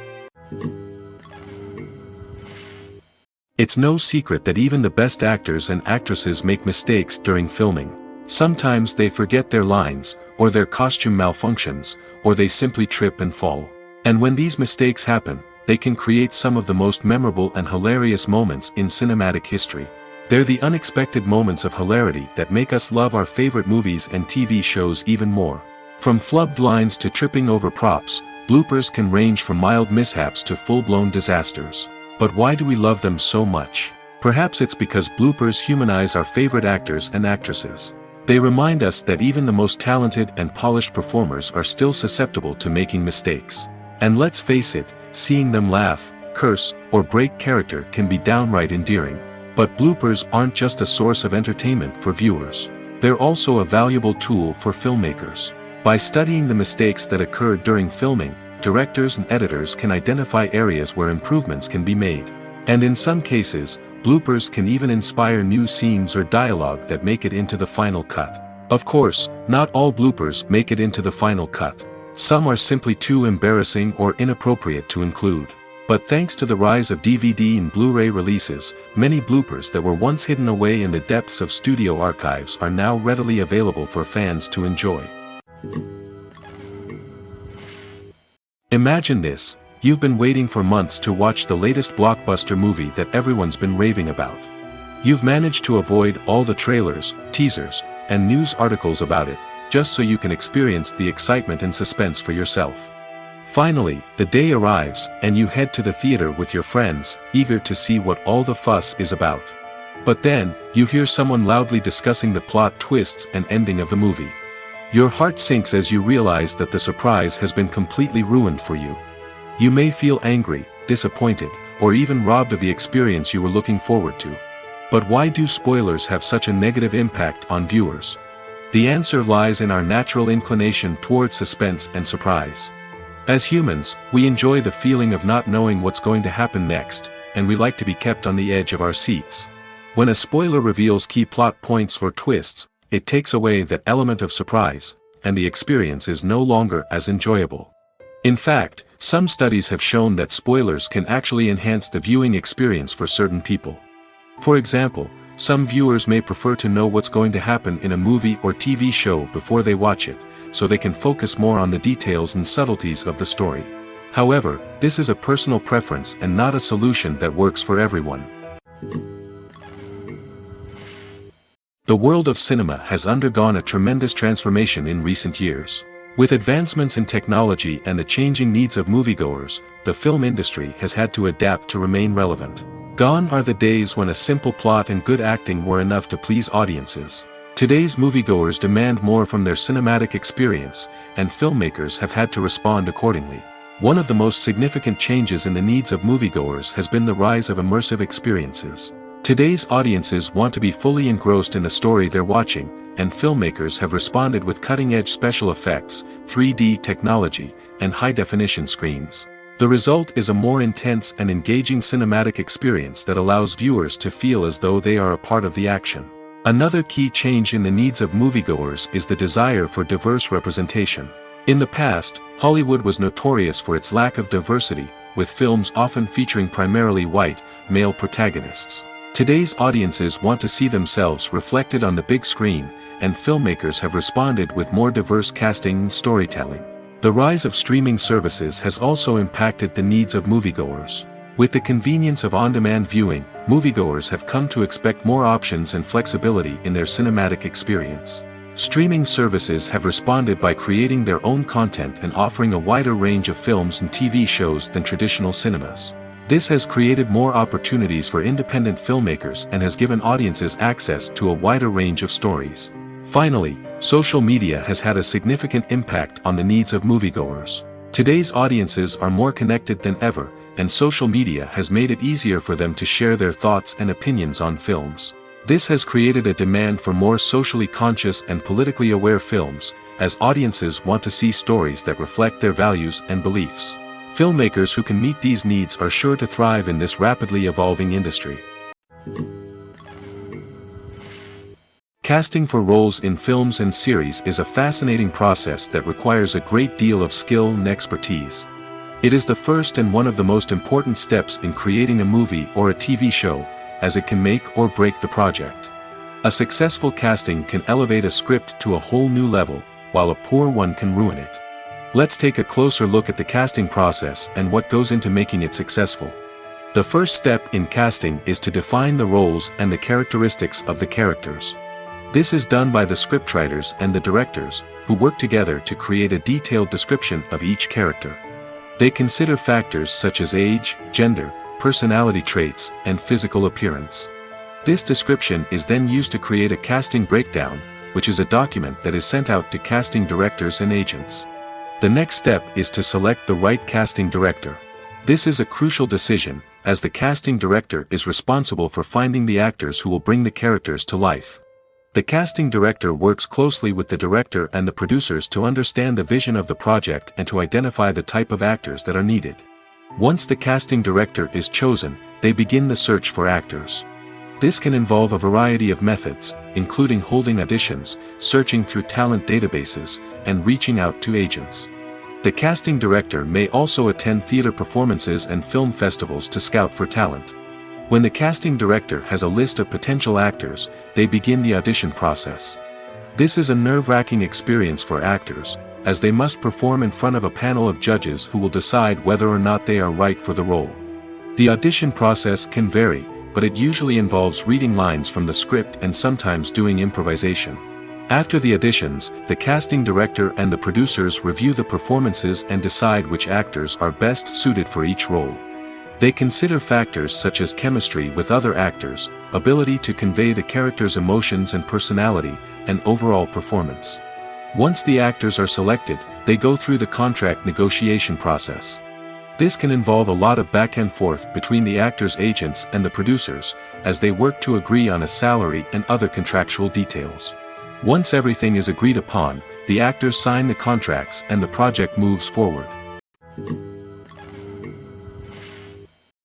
It's no secret that even the best actors and actresses make mistakes during filming. Sometimes they forget their lines, or their costume malfunctions, or they simply trip and fall. And when these mistakes happen, they can create some of the most memorable and hilarious moments in cinematic history. They're the unexpected moments of hilarity that make us love our favorite movies and TV shows even more. From flubbed lines to tripping over props, bloopers can range from mild mishaps to full-blown disasters. But why do we love them so much? Perhaps it's because bloopers humanize our favorite actors and actresses. They remind us that even the most talented and polished performers are still susceptible to making mistakes. And let's face it, seeing them laugh, curse, or break character can be downright endearing. But bloopers aren't just a source of entertainment for viewers. They're also a valuable tool for filmmakers. By studying the mistakes that occurred during filming, directors and editors can identify areas where improvements can be made. And in some cases, bloopers can even inspire new scenes or dialogue that make it into the final cut. Of course, not all bloopers make it into the final cut. Some are simply too embarrassing or inappropriate to include. But thanks to the rise of DVD and Blu-ray releases, many bloopers that were once hidden away in the depths of studio archives are now readily available for fans to enjoy. Imagine this: you've been waiting for months to watch the latest blockbuster movie that everyone's been raving about. You've managed to avoid all the trailers, teasers, and news articles about it, just so you can experience the excitement and suspense for yourself. Finally, the day arrives, and you head to the theater with your friends, eager to see what all the fuss is about. But then, you hear someone loudly discussing the plot twists and ending of the movie. Your heart sinks as you realize that the surprise has been completely ruined for you. You may feel angry, disappointed, or even robbed of the experience you were looking forward to. But why do spoilers have such a negative impact on viewers? The answer lies in our natural inclination toward suspense and surprise. As humans, we enjoy the feeling of not knowing what's going to happen next, and we like to be kept on the edge of our seats. When a spoiler reveals key plot points or twists, it takes away that element of surprise, and the experience is no longer as enjoyable. In fact, some studies have shown that spoilers can actually enhance the viewing experience for certain people. For example, some viewers may prefer to know what's going to happen in a movie or TV show before they watch it, so they can focus more on the details and subtleties of the story. However, this is a personal preference and not a solution that works for everyone. The world of cinema has undergone a tremendous transformation in recent years. With advancements in technology and the changing needs of moviegoers, the film industry has had to adapt to remain relevant. Gone are the days when a simple plot and good acting were enough to please audiences. Today's moviegoers demand more from their cinematic experience, and filmmakers have had to respond accordingly. One of the most significant changes in the needs of moviegoers has been the rise of immersive experiences. Today's audiences want to be fully engrossed in the story they're watching, and filmmakers have responded with cutting-edge special effects, 3D technology, and high-definition screens. The result is a more intense and engaging cinematic experience that allows viewers to feel as though they are a part of the action. Another key change in the needs of moviegoers is the desire for diverse representation. In the past, Hollywood was notorious for its lack of diversity, with films often featuring primarily white, male protagonists. Today's audiences want to see themselves reflected on the big screen, and filmmakers have responded with more diverse casting and storytelling. The rise of streaming services has also impacted the needs of moviegoers. With the convenience of on-demand viewing, moviegoers have come to expect more options and flexibility in their cinematic experience. Streaming services have responded by creating their own content and offering a wider range of films and TV shows than traditional cinemas. This has created more opportunities for independent filmmakers and has given audiences access to a wider range of stories. Finally, social media has had a significant impact on the needs of moviegoers. Today's audiences are more connected than ever, and social media has made it easier for them to share their thoughts and opinions on films. This has created a demand for more socially conscious and politically aware films, as audiences want to see stories that reflect their values and beliefs. Filmmakers who can meet these needs are sure to thrive in this rapidly evolving industry. Casting for roles in films and series is a fascinating process that requires a great deal of skill and expertise. It is the first and one of the most important steps in creating a movie or a TV show, as it can make or break the project. A successful casting can elevate a script to a whole new level, while a poor one can ruin it. Let's take a closer look at the casting process and what goes into making it successful. The first step in casting is to define the roles and the characteristics of the characters. This is done by the scriptwriters and the directors, who work together to create a detailed description of each character. They consider factors such as age, gender, personality traits, and physical appearance. This description is then used to create a casting breakdown, which is a document that is sent out to casting directors and agents. The next step is to select the right casting director. This is a crucial decision, as the casting director is responsible for finding the actors who will bring the characters to life. The casting director works closely with the director and the producers to understand the vision of the project and to identify the type of actors that are needed. Once the casting director is chosen, they begin the search for actors. This can involve a variety of methods, including holding auditions, searching through talent databases, and reaching out to agents. The casting director may also attend theater performances and film festivals to scout for talent. When the casting director has a list of potential actors, they begin the audition process. This is a nerve-wracking experience for actors, as they must perform in front of a panel of judges who will decide whether or not they are right for the role. The audition process can vary, but it usually involves reading lines from the script and sometimes doing improvisation. After the auditions, the casting director and the producers review the performances and decide which actors are best suited for each role. They consider factors such as chemistry with other actors, ability to convey the character's emotions and personality, and overall performance. Once the actors are selected, they go through the contract negotiation process. This can involve a lot of back and forth between the actors' agents and the producers, as they work to agree on a salary and other contractual details. Once everything is agreed upon, the actors sign the contracts and the project moves forward.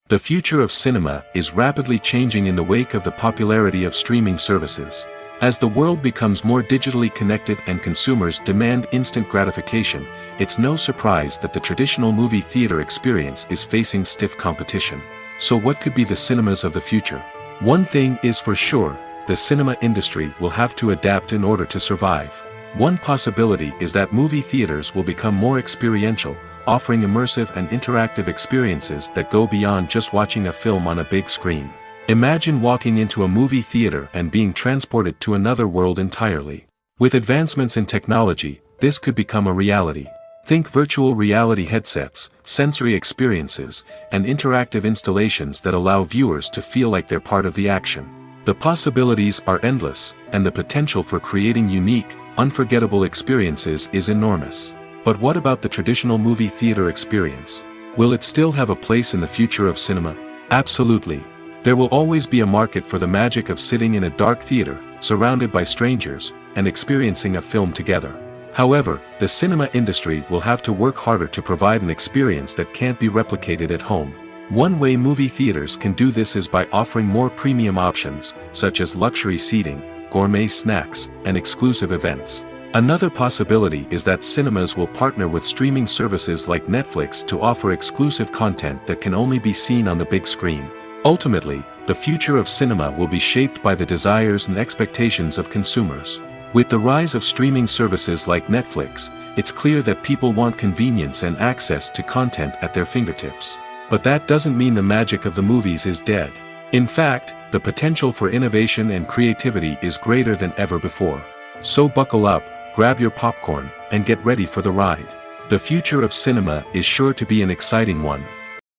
The future of cinema is rapidly changing in the wake of the popularity of streaming services. As the world becomes more digitally connected and consumers demand instant gratification, it's no surprise that the traditional movie theater experience is facing stiff competition. So what could be the cinemas of the future? One thing is for sure, the cinema industry will have to adapt in order to survive. One possibility is that movie theaters will become more experiential, offering immersive and interactive experiences that go beyond just watching a film on a big screen. Imagine walking into a movie theater and being transported to another world entirely. With advancements in technology, this could become a reality. Think virtual reality headsets, sensory experiences, and interactive installations that allow viewers to feel like they're part of the action. The possibilities are endless, and the potential for creating unique, unforgettable experiences is enormous. But what about the traditional movie theater experience? Will it still have a place in the future of cinema? Absolutely. There will always be a market for the magic of sitting in a dark theater, surrounded by strangers, and experiencing a film together. However, the cinema industry will have to work harder to provide an experience that can't be replicated at home. One way movie theaters can do this is by offering more premium options, such as luxury seating, gourmet snacks, and exclusive events. Another possibility is that cinemas will partner with streaming services like Netflix to offer exclusive content that can only be seen on the big screen. Ultimately, the future of cinema will be shaped by the desires and expectations of consumers. With the rise of streaming services like Netflix, it's clear that people want convenience and access to content at their fingertips. But that doesn't mean the magic of the movies is dead. In fact, the potential for innovation and creativity is greater than ever before. So buckle up, grab your popcorn, and get ready for the ride. The future of cinema is sure to be an exciting one.